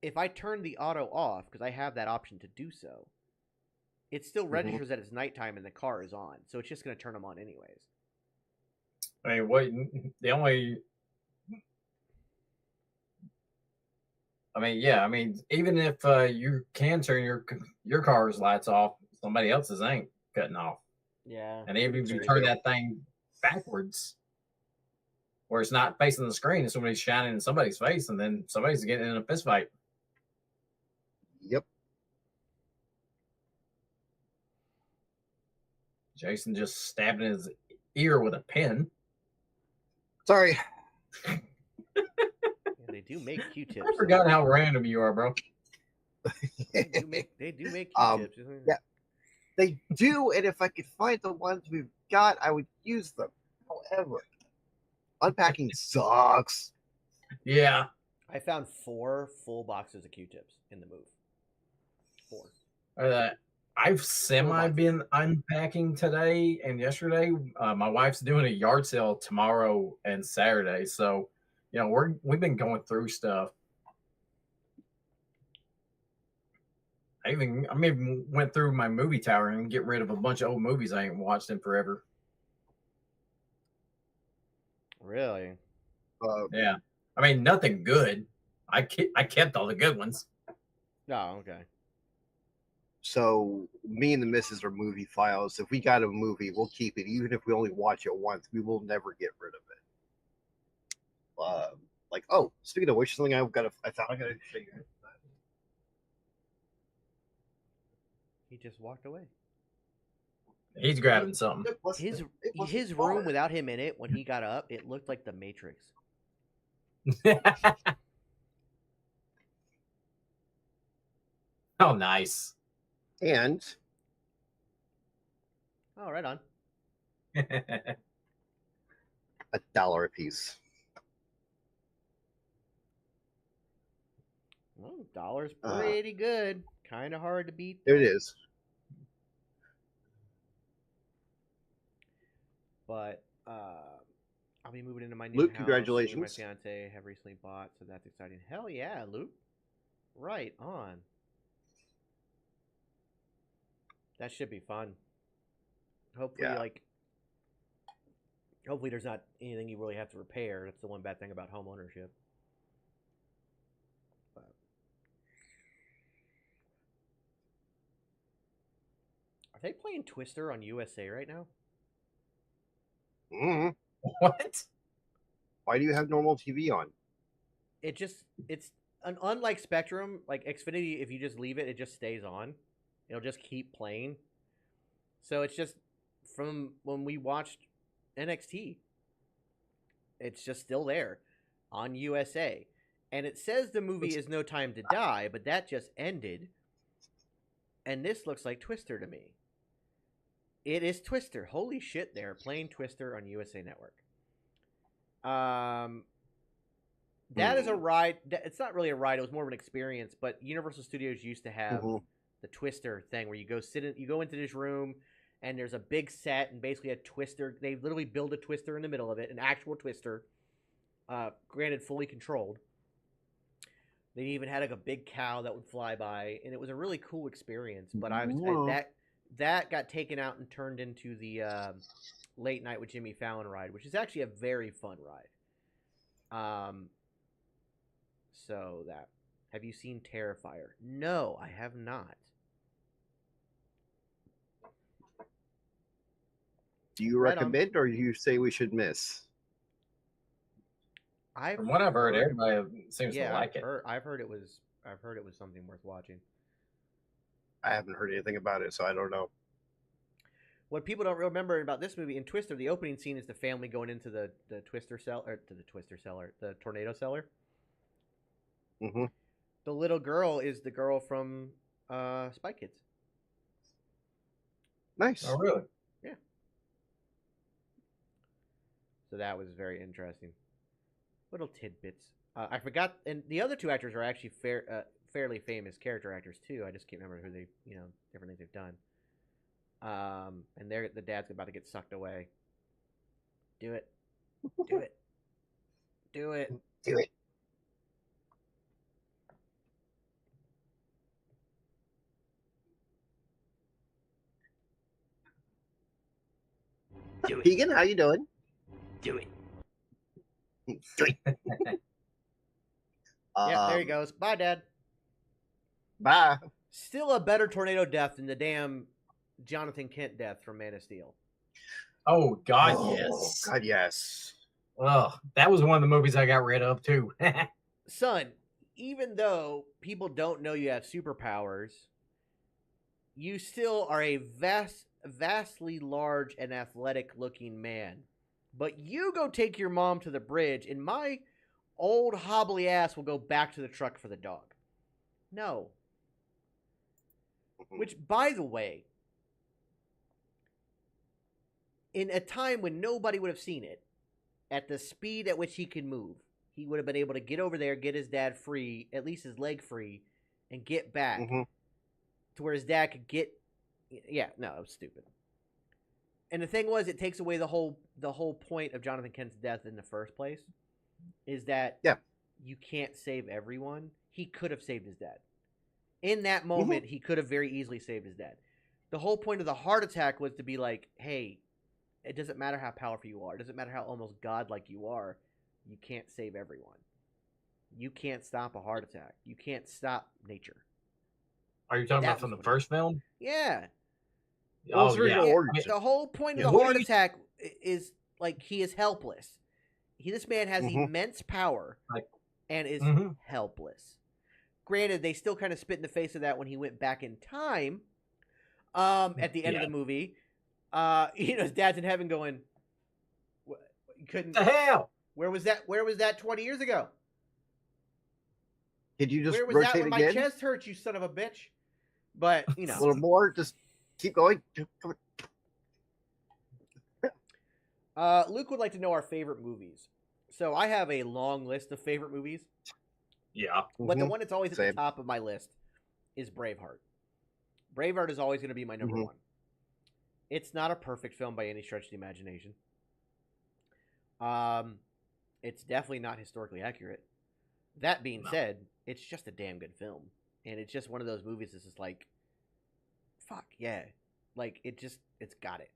E: if I turn the auto off, because I have that option to do so, it still registers that it's nighttime and the car is on. So it's just going to turn them on anyways.
D: I mean, what the only. I mean, yeah. I mean, even if you can turn your car's lights off, somebody else's ain't cutting off.
E: Yeah.
D: And even if you
F: Very
D: turn
F: true.
D: that thing backwards, where it's not facing the screen, and somebody's shining in somebody's face, and then somebody's getting in a fist fight.
F: Yep.
D: Jason just stabbed in his ear with a pin.
F: Sorry.
E: Yeah, they do make Q-tips.
D: I forgot how random you are, bro.
E: They do make Q-tips.
F: Yeah. They do, and if I could find the ones we've got, I would use them. However, unpacking sucks.
D: Yeah.
E: I found 4 full boxes of Q-tips in the move. 4.
D: I've semi been unpacking today and yesterday. My wife's doing a yard sale tomorrow and Saturday, so we've been going through stuff. I even went through my movie tower and get rid of a bunch of old movies I ain't watched in forever.
E: Really?
D: Yeah, I mean nothing good. I kept all the good ones.
E: Oh, okay.
F: So me and the missus are movie files. If we got a movie, we'll keep it, even if we only watch it once. We will never get rid of it. Like, oh, speaking of which, something I thought I gotta show you.
E: He just walked away.
D: He's grabbing something.
E: His room without him in it, when he got up, it looked like the Matrix.
D: Oh, nice.
F: And
E: Oh, right on.
F: $1 a piece.
E: Well, $1's pretty good. Kind of hard to beat.
F: There it is.
E: But I'll be moving into my new
F: Luke,
E: house.
F: congratulations.
E: Me and my fiance have recently bought, so that's exciting. Hell yeah, Luke! Right on. That should be fun. Hopefully,
F: Yeah.
E: hopefully there's not anything you really have to repair. That's the one bad thing about home ownership. But are they playing Twister on USA right now?
F: Mhm.
D: What?
F: Why do you have normal TV on?
E: It's unlike Spectrum, like Xfinity, if you just leave it, it just stays on. It'll just keep playing. So it's just from when we watched NXT. It's just still there on USA. And it says the movie is No Time to Die, but that just ended. And this looks like Twister to me. It is Twister. Holy shit, they're playing Twister on USA Network. That is a ride. It's not really a ride. It was more of an experience. But Universal Studios used to have the Twister thing where you go into this room, and there's a big set and basically a Twister. They literally build a Twister in the middle of it, an actual Twister, granted fully controlled. They even had like a big cow that would fly by, and it was a really cool experience. But that got taken out and turned into the Late Night with Jimmy Fallon ride, which is actually a very fun ride. So that. Have you seen Terrifier? No, I have not.
F: Do you recommend, or do you say we should miss?
D: From what I've heard, everybody seems to like it.
E: I've heard it was something worth watching.
F: I haven't heard anything about it, so I don't know.
E: What people don't remember about this movie, in Twister, the opening scene is the family going into the Twister cell, or to the Twister cellar, the tornado cellar.
F: Mm-hmm.
E: The little girl is the girl from Spy Kids.
F: Nice.
D: Oh, really?
E: Yeah. So that was very interesting. Little tidbits. I forgot, and the other two actors are actually fairly famous character actors too. I just can't remember who they, different things they've done. And the dad's about to get sucked away. Do it. Do it. Do it.
F: Do it.
E: Do it.
F: Keegan, how you doing?
E: Do it.
F: Do it.
E: Yeah, there he goes. Bye, Dad.
F: Bye.
E: Still a better tornado death than the damn Jonathan Kent death from Man of Steel.
D: Oh God,
F: Oh,
D: yes.
F: God, yes.
D: Oh, that was one of the movies I got rid of too.
E: Son, even though people don't know you have superpowers, you still are a vastly large and athletic-looking man. But you go take your mom to the bridge, and my old hobbly ass will go back to the truck for the dog. No. Which, by the way, in a time when nobody would have seen it, at the speed at which he could move, he would have been able to get over there, get his dad free, at least his leg free, and get back to where his dad could get. Yeah, no, it was stupid. And the thing was, it takes away the whole point of Jonathan Kent's death in the first place, is that you can't save everyone. He could have saved his dad. In that moment, he could have very easily saved his dad. The whole point of the heart attack was to be like, hey, it doesn't matter how powerful you are. It doesn't matter how almost godlike you are. You can't save everyone. You can't stop a heart attack. You can't stop nature.
D: Are you talking about from the first film?
E: Yeah.
F: Oh, yeah.
E: The whole point of the heart attack is like he is helpless. This man has immense power and is helpless. Granted, they still kind of spit in the face of that when he went back in time. At the end of the movie, his dad's in heaven going, "Couldn't
D: the hell?
E: Where was that? Where was that 20 years ago?
F: Did you just
E: Where was
F: rotate
E: that when
F: again?
E: my chest hurt, you son of a bitch?" But
F: A little more. Just keep going.
E: Luke would like to know our favorite movies. So I have a long list of favorite movies.
D: Yeah.
E: But the one that's always at the top of my list is Braveheart. Braveheart is always going to be my number one. It's not a perfect film by any stretch of the imagination. It's definitely not historically accurate. That being said, it's just a damn good film. And it's just one of those movies that's just like, fuck, yeah. Like, it's got it.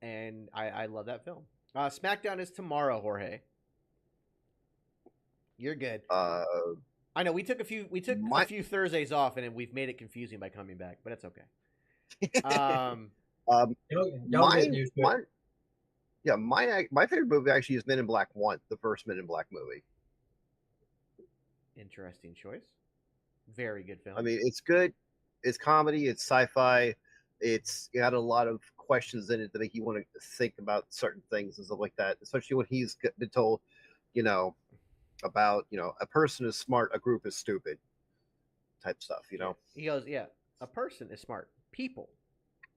E: And I love that film. SmackDown is tomorrow, Jorge. You're good. I know we took a few Thursdays off, and we've made it confusing by coming back, but that's okay.
F: My favorite movie actually is Men in Black 1, the first Men in Black movie.
E: Interesting choice. Very good film.
F: I mean, it's good. It's comedy. It's sci-fi. It's got a lot of questions in it that make you want to think about certain things and stuff like that, especially when he's been told, about, a person is smart, a group is stupid type stuff,
E: He goes, yeah, a person is smart. People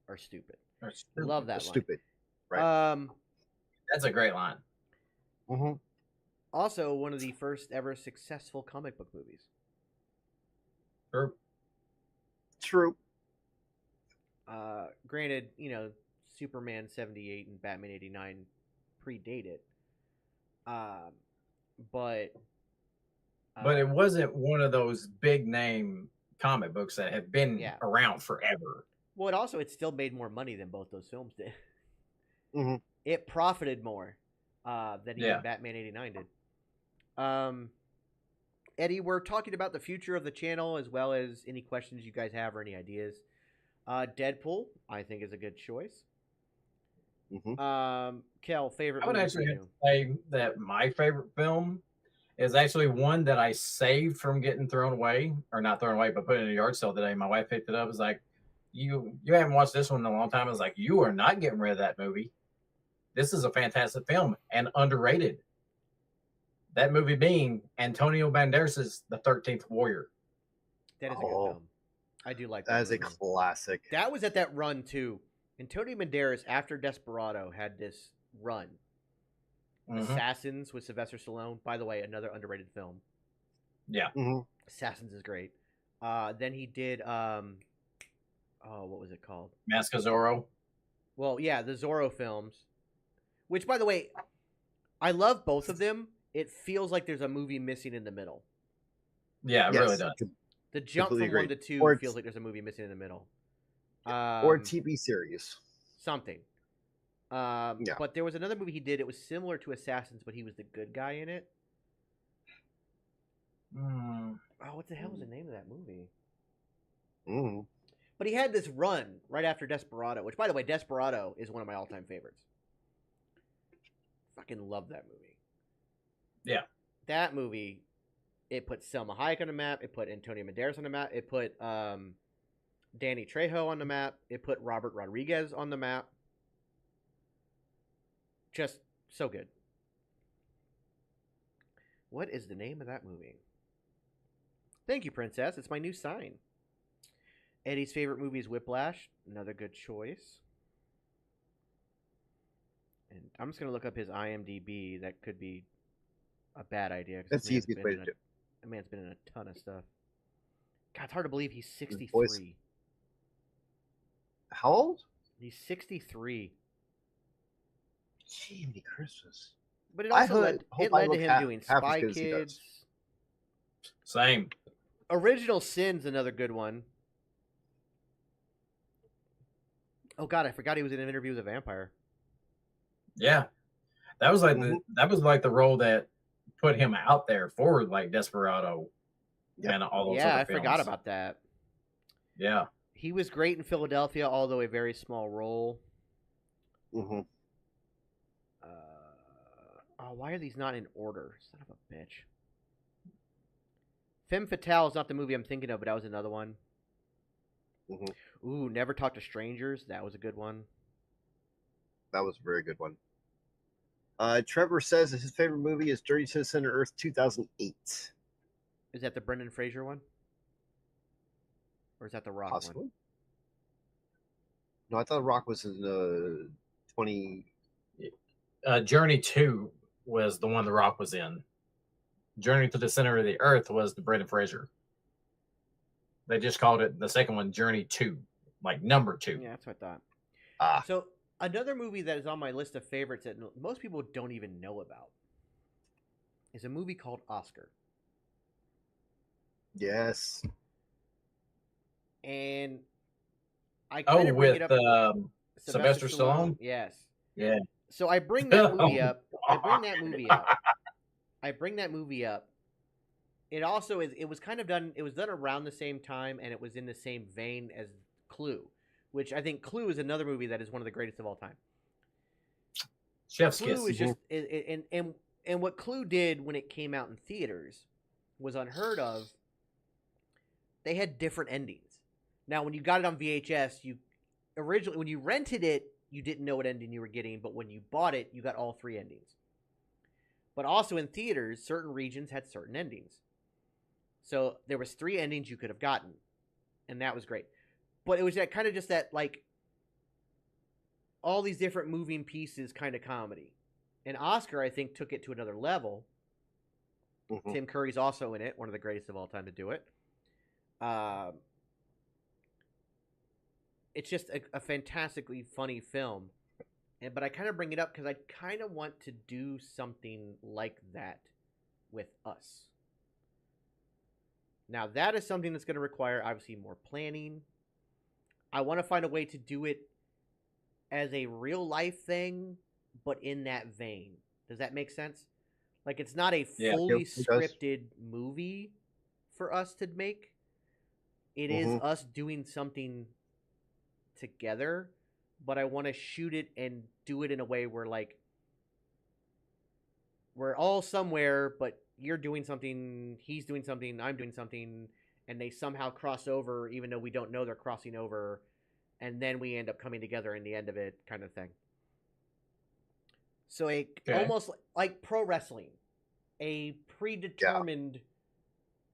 E: are stupid. Love that line.
F: Stupid. Right.
D: That's a great line.
E: Also, one of the first ever successful comic book movies.
F: True.
E: Granted, Superman 78 and Batman 89 predate it. But
D: it wasn't one of those big name comic books that have been around forever.
E: Well, it still made more money than both those films did. It profited more than even Batman 89 did. Eddie, we're talking about the future of the channel as well as any questions you guys have or any ideas. Deadpool, I think, is a good choice. Kel, favorite
D: I would
E: movie
D: actually
E: for
D: have
E: you?
D: to say that my favorite film is actually one that I saved from getting thrown away, or not thrown away, but put in a yard sale today. My wife picked it up. Was like, you haven't watched this one in a long time. It's like you are not getting rid of that movie. This is a fantastic film and underrated. That movie being Antonio Banderas' The 13th Warrior.
E: That is a good film. I do like that.
F: That is a
E: movie.
F: classic.
E: That was at that run too. Antonio Banderas after Desperado had this run. Assassins with Sylvester Stallone. By the way, another underrated film.
D: Yeah.
E: Assassins is great. Then he did what was it called?
D: Mask of Zorro.
E: Well, yeah, the Zorro films. Which, by the way, I love both of them. It feels like there's a movie missing in the middle.
D: Yeah, it really does.
E: The jump from
F: Completely
E: 1 to 2
F: Or
E: feels like there's a movie missing in the middle.
F: or a TV series.
E: Something. But there was another movie he did. It was similar to Assassins, but he was the good guy in it. Oh, what the hell was the name of that movie? But he had this run right after Desperado, which, by the way, Desperado is one of my all-time favorites. Fucking love that movie.
D: Yeah.
E: That movie, it put Selma Hayek on the map. It put Antonio Banderas on the map. It put Danny Trejo on the map. It put Robert Rodriguez on the map. Just so good. What is the name of that movie? Thank you, Princess. It's my new sign. Eddie's favorite movie is Whiplash. Another good choice. And I'm just going to look up his IMDb. That could be a bad idea.
F: That's the easiest way to do it.
E: That man's been in a ton of stuff. God, it's hard to believe he's 63.
F: How old?
E: He's 63.
F: Jiminy Christmas.
E: But it also led to him doing
F: half
E: Spy
F: as good as he
E: Kids.
F: does.
D: Same.
E: Original Sin's another good one. Oh God, I forgot he was in an Interview with a Vampire.
D: Yeah, that was like the role that put him out there for like Desperado and all those.
E: Yeah,
D: other
E: I
D: films.
E: forgot about that.
D: Yeah,
E: he was great in Philadelphia, although a very small role. Why are these not in order? Son of a bitch. Femme Fatale is not the movie I'm thinking of, but that was another one. Ooh, Never Talk to Strangers. That was a good one.
F: That was a very good one. Trevor says that his favorite movie is Dirty to Center Earth 2008.
E: Is that the Brendan Fraser one? Or is that the Rock
F: Possibly.
E: one?
F: No, I thought Rock was in 20...
D: Journey 2 was the one The Rock was in. Journey to the Center of the Earth was the Brendan Fraser. They just called it the second one Journey 2, like number 2.
E: Yeah, that's what I thought. So another movie that is on my list of favorites that most people don't even know about is a movie called Oscar.
F: Yes.
E: And I kind of bring it up.
D: Sylvester Stallone?
E: Yes.
D: Yeah.
E: So I bring that movie up. I bring that movie up. It also is. It was kind of done. It was done around the same time, and it was in the same vein as Clue, which I think Clue is another movie that is one of the greatest of all time.
D: Chef's
E: Clue
D: kiss.
E: is just and what Clue did when it came out in theaters was unheard of. They had different endings. Now, when you got it on VHS, originally when you rented it, you didn't know what ending you were getting, but when you bought it, you got all 3 endings. But also in theaters, certain regions had certain endings. So there was 3 endings you could have gotten, and that was great. But it was that kind of just that, like, all these different moving pieces kind of comedy. And Oscar, I think, took it to another level. Tim Curry's also in it, one of the greatest of all time to do it. It's just a fantastically funny film. But I kind of bring it up because I kind of want to do something like that with us. Now, that is something that's going to require, obviously, more planning. I want to find a way to do it as a real-life thing, but in that vein. Does that make sense? Like, it's not a fully scripted movie for us to make. It is us doing something together, but I want to shoot it and do it in a way where, like, we're all somewhere, but you're doing something, he's doing something, I'm doing something, and they somehow cross over, even though we don't know they're crossing over, and then we end up coming together in the end of it, kind of thing. So
D: Okay.
E: almost like pro wrestling, a predetermined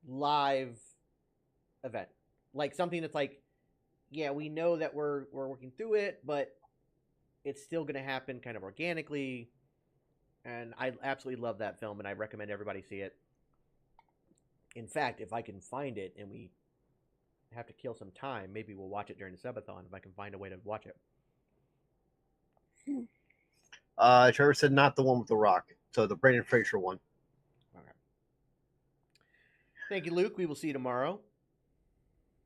E: live event, like something that's like, yeah, we know that we're working through it, but it's still going to happen kind of organically. And I absolutely love that film, and I recommend everybody see it. In fact, if I can find it and we have to kill some time, maybe we'll watch it during the subathon if I can find a way to watch it.
F: Trevor said not the one with the Rock, so the Brandon Fraser one.
E: Okay. Thank you, Luke. We will see you tomorrow.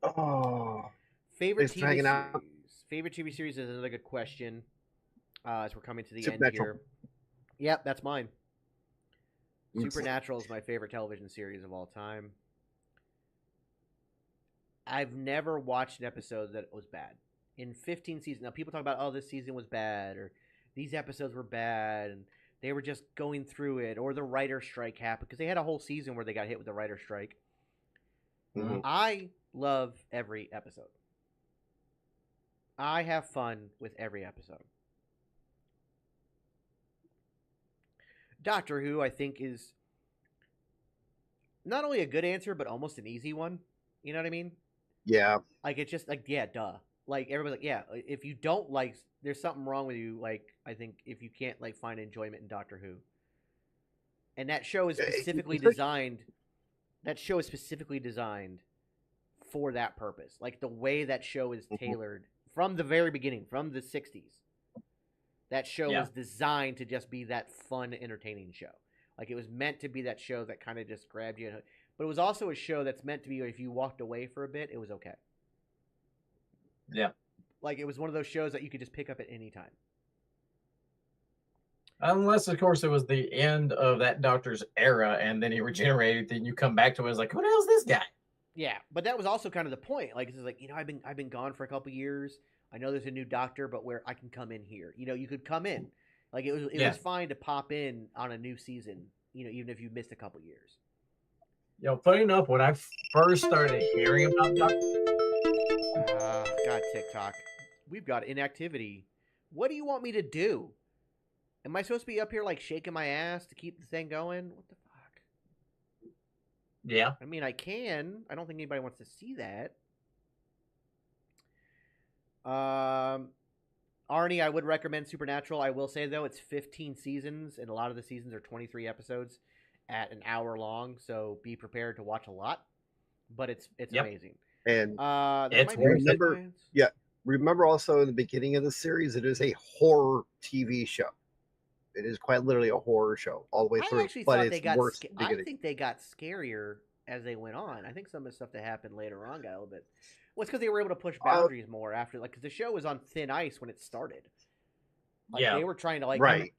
F: Oh,
E: Favorite
F: Thanks for
E: TV
F: hanging
E: series.
F: out.
E: Favorite TV series is another good question. As we're coming to the end
F: Supernatural.
E: here. Yep, that's mine.
F: Oops.
E: Supernatural is my favorite television series of all time. I've never watched an episode that was bad. In 15 seasons, now people talk about, oh, this season was bad, or these episodes were bad, and they were just going through it, or the writer strike happened, because they had a whole season where they got hit with the writer strike.
F: Mhm.
E: I love every episode. I have fun with every episode. Doctor Who, I think, is not only a good answer, but almost an easy one. You know what I mean?
F: Yeah.
E: Like, it's just like, yeah, duh. Like, everybody's like, yeah, if you don't like, there's something wrong with you. Like, I think if you can't, like, find enjoyment in Doctor Who. And that show is specifically designed, for that purpose. Like, the way that show is tailored from the very beginning, from the 60s. That show was designed to just be that fun, entertaining show. Like, it was meant to be that show that kind of just grabbed you. But it was also a show that's meant to be, if you walked away for a bit, it was okay.
D: Yeah.
E: Like, it was one of those shows that you could just pick up at any time.
D: Unless, of course, it was the end of that Doctor's era, and then he regenerated. Then you come back to it, it's like, who the hell's this guy?
E: Yeah, but that was also kind of the point. Like, it's like, you know, I've been gone for a couple years. I know there's a new Doctor, but where I can come in here. You know, you could come in. Like, it was fine to pop in on a new season. You know, even if you missed a couple years.
D: You know, funny enough, when I first started hearing about Doctor,
E: God, TikTok, we've got inactivity. What do you want me to do? Am I supposed to be up here like shaking my ass to keep the thing going? What the fuck?
D: yeah,
E: I mean, I can. I don't think anybody wants to see that. Arnie, I would recommend Supernatural. I will say, though, it's 15 seasons, and a lot of the seasons are 23 episodes at an hour long, so be prepared to watch a lot. But it's amazing.
F: And
D: it's worth it.
F: remember also in the beginning of the series, it is a horror TV show. It is quite literally a horror show all the way through.
E: I actually
F: but
E: thought
F: it's
E: they got.
F: worse
E: I think they got scarier as they went on. I think some of the stuff that happened later on got a little bit. Well, it's because they were able to push boundaries more after, like, because the show was on thin ice when it started. Like, they were trying to, like,
F: right.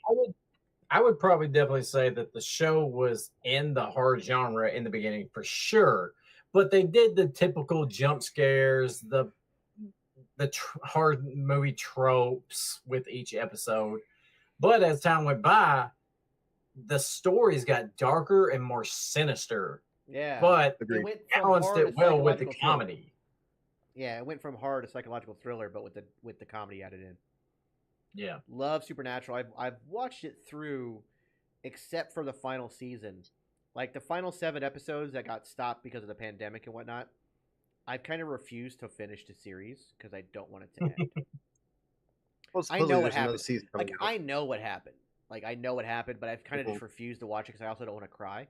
D: I would probably definitely say that the show was in the horror genre in the beginning for sure, but they did the typical jump scares, the horror movie tropes with each episode. But as time went by, the stories got darker and more sinister.
E: Yeah,
D: but
E: it went
D: balanced it well with the comedy.
E: Yeah, it went from horror to psychological thriller, but with the comedy added in.
D: Yeah,
E: love Supernatural. I've watched it through, except for the final season, like the final 7 episodes that got stopped because of the pandemic and whatnot. I've kind of refused to finish the series because I don't want it to end.
F: Well,
E: I know what happened.
F: Like,
E: I know what happened. Like, I know what happened, but I've kind of just refused to watch it because I also don't want to cry.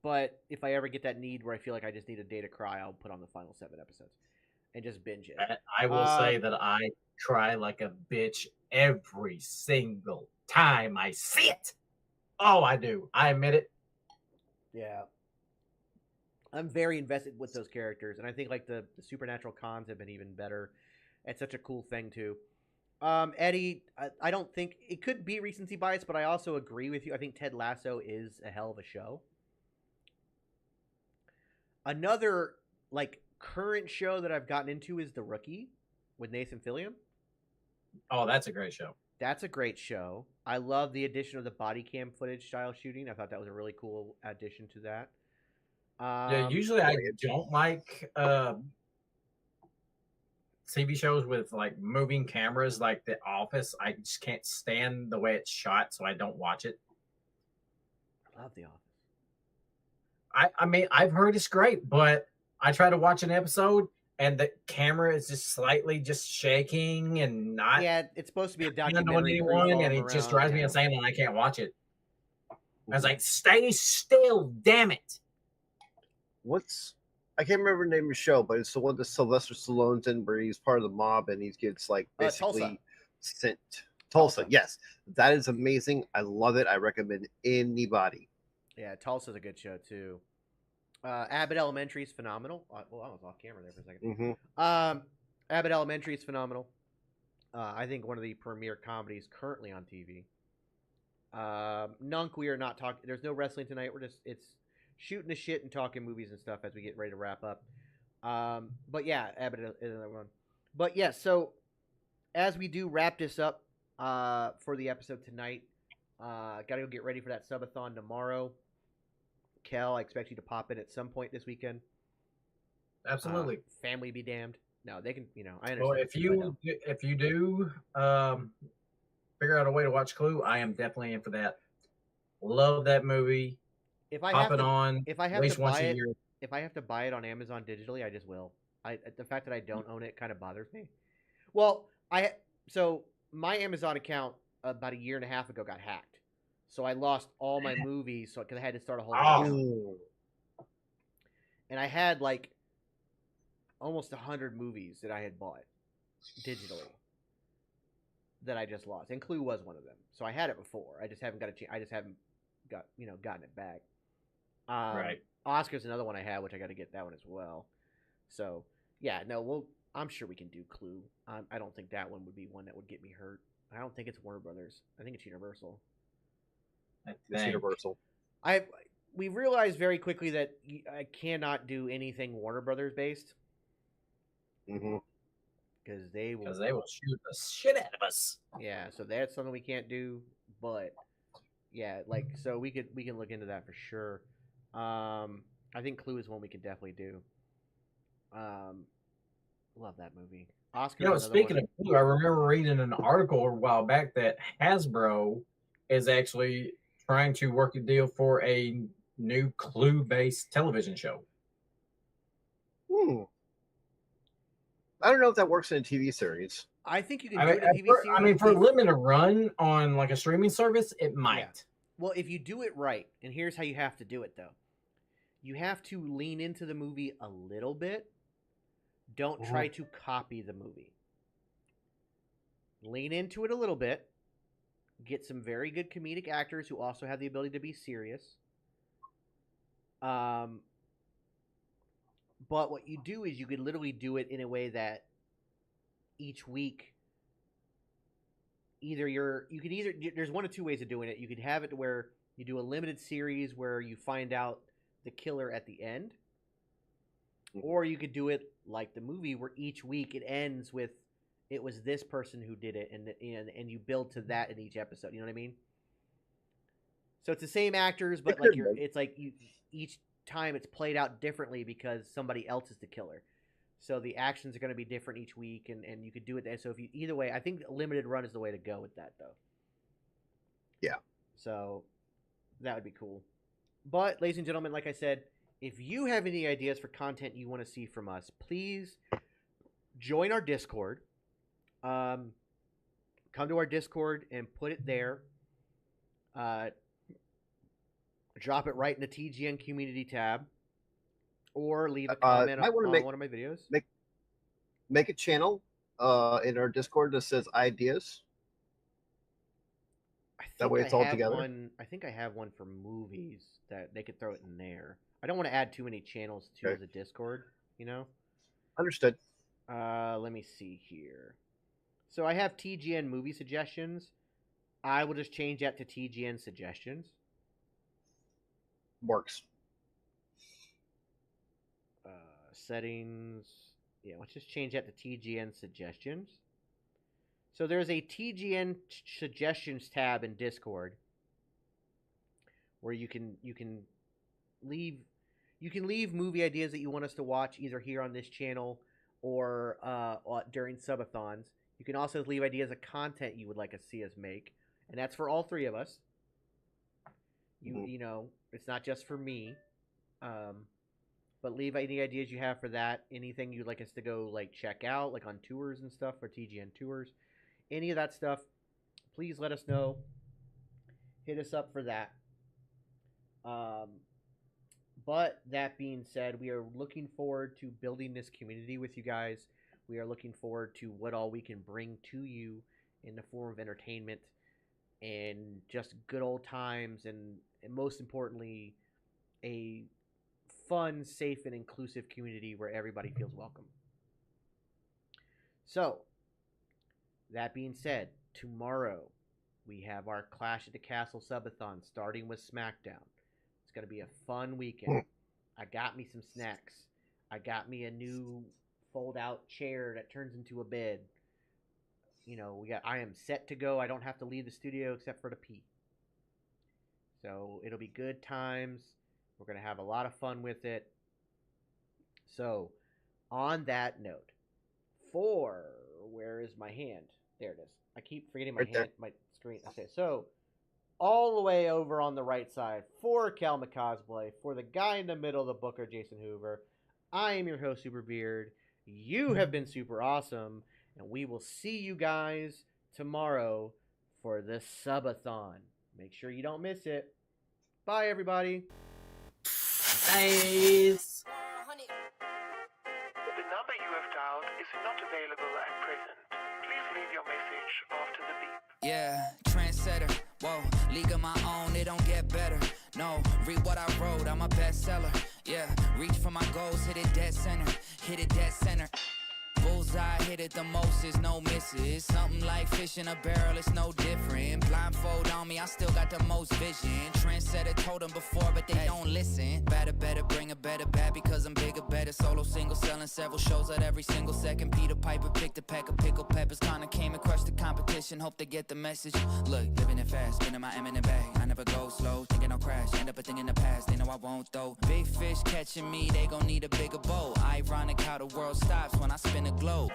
E: But if I ever get that need where I feel like I just need a day to cry, I'll put on the final 7 episodes and just binge it.
D: I will say that I cry like a bitch every single time I see it. Oh, I do. I admit it.
E: Yeah. I'm very invested with those characters, and I think, like, the Supernatural cons have been even better. It's such a cool thing, too. Eddie, I don't think it could be recency bias, but I also agree with you. I think Ted Lasso is a hell of a show. Another, like, current show that I've gotten into is The Rookie with Nathan Fillion.
D: Oh, that's a great show.
E: That's a great show. I love the addition of the body cam footage style shooting. I thought that was a really cool addition to that.
D: Yeah, usually I don't like TV shows with like moving cameras, like The Office, I just can't stand the way it's shot, so I don't watch it.
E: I love The Office.
D: I mean, I've heard it's great, but I try to watch an episode and the camera is just slightly just shaking and not
E: Yeah, it's supposed to be a
D: on
E: documentary crew
D: anyone, and
E: following
D: it just
E: around,
D: drives me
E: yeah.
D: insane, and I can't watch it. I was like, stay still, damn it.
F: I can't remember the name of the show, but it's the one that Sylvester Stallone's in where he's part of the mob and he gets like basically sent. Tulsa, yes. That is amazing. I love it. I recommend anybody.
E: Yeah, Tulsa's a good show too. Abbott Elementary is phenomenal. Well, I was off camera there for a second.
F: Mm-hmm.
E: Abbott Elementary is phenomenal. I think one of the premier comedies currently on TV. Nunk, we are not talking. There's no wrestling tonight. It's shooting the shit and talking movies and stuff as we get ready to wrap up. But yeah, Abbott is another one. But yeah, so as we do wrap this up for the episode tonight, gotta go get ready for that subathon tomorrow. Kel, I expect you to pop in at some point this weekend.
D: Absolutely.
E: Family be damned. No, they can. I understand.
D: Well, if you do figure out a way to watch Clue, I am definitely in for that. Love that movie.
E: If I
D: Pop
E: have
D: it
E: to,
D: on
E: if I
D: at
E: have
D: least
E: to
D: once
E: buy
D: a
E: it,
D: year.
E: if I have to buy it on Amazon digitally, I just will. The fact that I don't own it kind of bothers me. Well, so my Amazon account about a year and a half ago got hacked, so I lost all my movies. So because I had to start a whole new account, and I had like almost 100 movies that I had bought digitally that I just lost, and Clue was one of them. So I had it before. I just haven't got I just haven't gotten it back.
D: Right.
E: Oscar's another one I have, which I got to get that one as well. So yeah, no, I'm sure we can do Clue. I don't think that one would be one that would get me hurt. I don't think it's Warner Brothers. I think it's Universal.
F: It's Universal.
E: We realized very quickly that I cannot do anything Warner Brothers based.
F: Mm-hmm.
E: Because they will
D: shoot the shit out of us.
E: Yeah, so that's something we can't do. But yeah, so we can look into that for sure. I think Clue is one we can definitely do. Love that movie. Oscar.
D: Speaking of Clue, I remember reading an article a while back that Hasbro is actually trying to work a deal for a new Clue-based television show.
F: I don't know if that works in a TV series.
E: I think you can do it in a TV series.
D: I mean, for a limited run on like a streaming service, it might.
E: Yeah. Well, if you do it right, and here's how you have to do it, though. You have to lean into the movie a little bit. Don't try to copy the movie. Lean into it a little bit. Get some very good comedic actors who also have the ability to be serious. But what you do is you could literally do it in a way that each week there's one of two ways of doing it. You could have it where you do a limited series where you find out the killer at the end, or you could do it like the movie where each week it ends with it was this person who did it, and you build to that in each episode. You know what I mean? So it's the same actors, but each time it's played out differently because somebody else is the killer. So the actions are going to be different each week, and you could do it there. So either way, I think limited run is the way to go with that, though.
F: Yeah.
E: So that would be cool. But, ladies and gentlemen, like I said, if you have any ideas for content you want to see from us, please join our Discord. Come to our Discord and put it there. Drop it right in the TGN community tab. Or leave a comment on one of my videos.
F: Make a channel in our Discord that says ideas. That way it's all together.
E: I think I have one for movies that they could throw it in there. I don't want to add too many channels to the Discord,
F: Understood.
E: Let me see here. So I have TGN movie suggestions. I will just change that to TGN suggestions.
F: Works.
E: Settings. Yeah, let's just change that to TGN suggestions. So there's a TGN suggestions tab in Discord where you can leave movie ideas that you want us to watch either here on this channel or during subathons. You can also leave ideas of content you would like to see us make, and that's for all three of us. You know, it's not just for me. But leave any ideas you have for that. Anything you'd like us to go like check out, like on tours and stuff, for TGN tours, any of that stuff. Please let us know. Hit us up for that. But that being said, we are looking forward to building this community with you guys. We are looking forward to what all we can bring to you in the form of entertainment and just good old times, and most importantly, a fun, safe, and inclusive community where everybody feels welcome. So, that being said, tomorrow we have our Clash at the Castle subathon starting with SmackDown. It's going to be a fun weekend. I got me some snacks. I got me a new fold-out chair that turns into a bed. You know, I am set to go. I don't have to leave the studio except for to pee. So it'll be good times. We're going to have a lot of fun with it. So, on that note, where is my hand? There it is. I keep forgetting my hand, my screen. Okay, so all the way over on the right side for Calma Cosplay, for the guy in the middle, the Booker, Jason Hoover. I am your host, Superbeard. You have been super awesome, and we will see you guys tomorrow for the subathon. Make sure you don't miss it. Bye, everybody.
A: Nice. The number you have dialed is not available at present. Please leave your message after the beep.
B: Yeah, trendsetter, whoa, league of my own, it don't get better. No, read what I wrote, I'm a bestseller. Yeah, reach for my goals, hit it dead center, hit it dead center. Bullseye, hit it the most, is no misses. Something like fish in a barrel, it's no different. Blindfold on me, I still got the most vision. Trendsetter told them before, but they don't listen. Better, bring a better bad because I'm bigger, better. Solo, single, selling several shows at every single second. Peter Piper picked a pack of pickled peppers. Kinda came and crushed the competition, hope they get the message. Look, living it fast, spinning my M in the bag. I never go slow, thinking I'll crash. End up a thing in the past, they know I won't though. Big fish catching me, they gon' need a bigger boat. Ironic how the world stops when I spin a globe.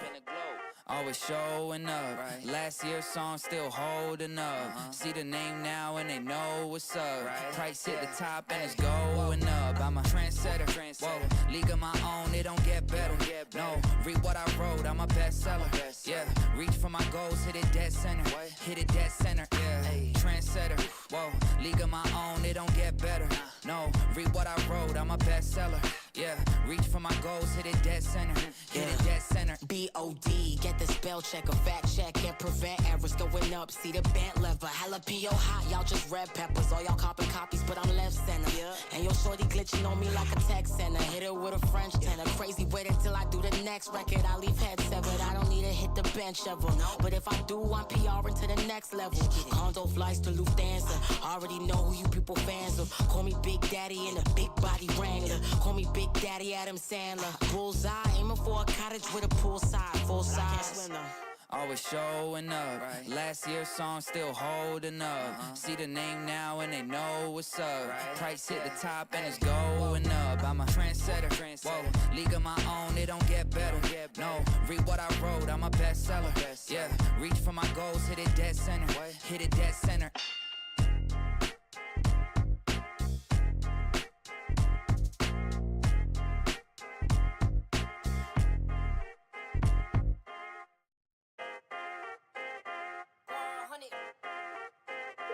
B: Always showing up. Right. Last year's song still holding up. See the name now and they know what's up. Right. Price hit the top and it's going up. I'm a trendsetter. Whoa, league of my own, it don't get better. No, read what I wrote, I'm a bestseller. Yeah, reach for my goals, hit it dead center. Hit it dead center. Yeah, trendsetter. Whoa, league of my own, it don't get better. No, read what I wrote, I'm a bestseller. Yeah, reach for my goals, hit it dead center. Hit it dead center.
C: B.O.D. Get the spell check, a fact check, can't prevent errors going up. See the bent lever, jalapeno hot, y'all just red peppers. All y'all copping copies, but I'm left center. And your shorty glitching on me like a text center. Hit it with a French tenor. Crazy, wait until I do the next record. I leave head severed, I don't need to hit the bench ever. But if I do, I'm PRing to the next level. Condo flights to Lufthansa. Already know who you people fans of. Call me Big Daddy in a big body Wrangler. Call me Big Daddy Adam Sandler. Bullseye, aiming for a cottage with a poolside, full size.
B: Always showing up. Right. Last year's song still holding up. See the name now and they know what's up. Right. Price hit the top and it's going up. I'm a trendsetter. Whoa, league of my own, it don't get better. No, read what I wrote, I'm a bestseller. Yeah, reach for my goals, hit it dead center. Hit it dead center.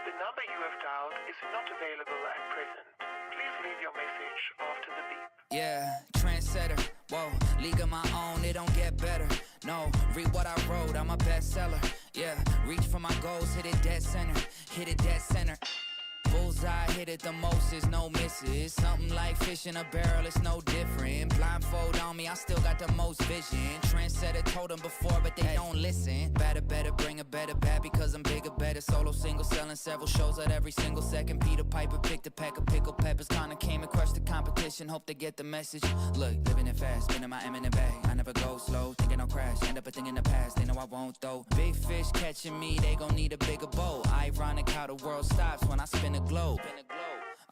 A: The number you have dialed is not available at present. Please leave your message after the beep.
B: Yeah, trendsetter. Whoa, league of my own, it don't get better. No, read what I wrote, I'm a bestseller. Yeah, reach for my goals, hit it dead center. Hit it dead center. Bullseye, hit it the most, is no misses. Something like fish in a barrel, it's no different. Blindfold on me, I still got the most vision. Trendsetter told them before, but they don't listen. Better, bring a better bad because I'm bigger, better. Solo, single, selling several shows at every single second. Peter Piper picked a pack of pickled peppers. Kinda came and crushed the competition, hope they get the message. Look, living it fast, spinning my M in the bag. I never go slow, thinking I'll crash. End up a thing in the past, they know I won't though. Big fish catching me, they gon' need a bigger boat. Ironic how the world stops when I spin a globe.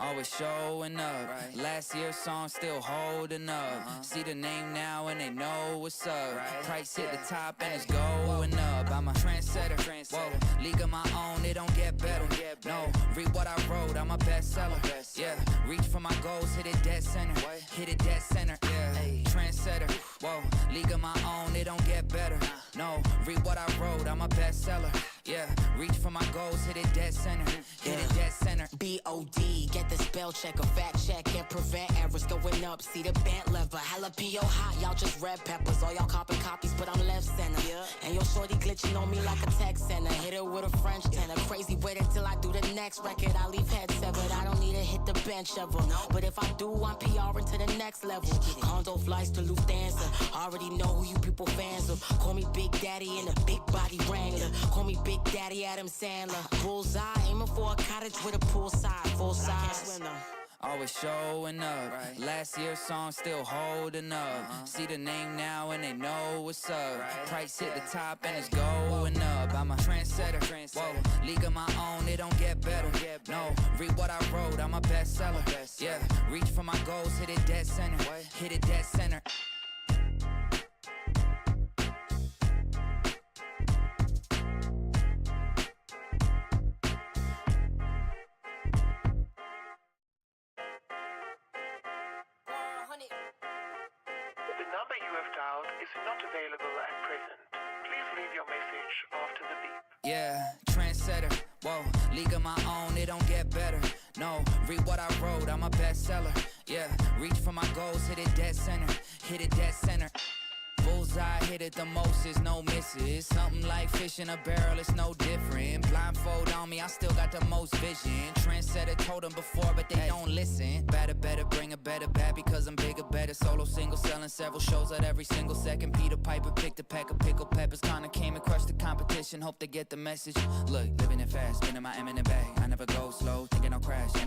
B: Always showing up. Last year's song still holding up. See the name now and they know what's up. Price hit the top and it's going up. I'm a trendsetter. Whoa, league of my own, it don't get better. No, read what I wrote, I'm a bestseller. Yeah, reach for my goals, hit it dead center. Hit it dead center. Yeah, trendsetter. Whoa, league of my own, it don't get better. No, read what I wrote, I'm a bestseller. Yeah, reach for my goals, hit it dead center. Hit it dead center.
C: B.O.D. Get the spell check, a fact check, and prevent errors going up. See the bent lever, jalapeno hot, y'all just red peppers. All y'all copping copies, but I'm left center. And your shorty glitching on me like a tech center. Hit her with a French tenor. Crazy, wait until I do the next record. I leave head severed. I don't need to hit the bench ever. But if I do, I'm PRing to the next level. Condo flights to Lufthansa. Already know who you people fans of. Call me Big Daddy in a big body Wrangler. Call me Big Daddy Adam Sandler. Bullseye, aiming for a cottage with a poolside, full size.
B: Always showing up. Last year's song still holding up. See the name now and they know what's up. Price hit the top and it's going up. I'm a trendsetter. Whoa, league of my own, it don't get better. No, read what I wrote, I'm a bestseller. Yeah, reach for my goals, hit it dead center. Hit it dead center.
A: The number you have dialed is not available at present. Please leave your message after the beep.
B: Yeah, trendsetter. Whoa, league of my own, it don't get better. No, read what I wrote, I'm a bestseller. Yeah, reach for my goals, hit it dead center. Hit it dead center. Bullseye, hit it the most, is no misses. Something like fish in a barrel, it's no different. Blindfold on me, I still got the most vision. Trendsetter told them before, but they don't listen. Better, bring a better bad because I'm bigger, better. Solo single, selling several shows at every single second. Peter Piper picked a pack of pickled peppers. Kinda came and crushed the competition, hope they get the message. Look, living it fast, spinning my M in the bag. I never go slow, thinking I'll crash. End up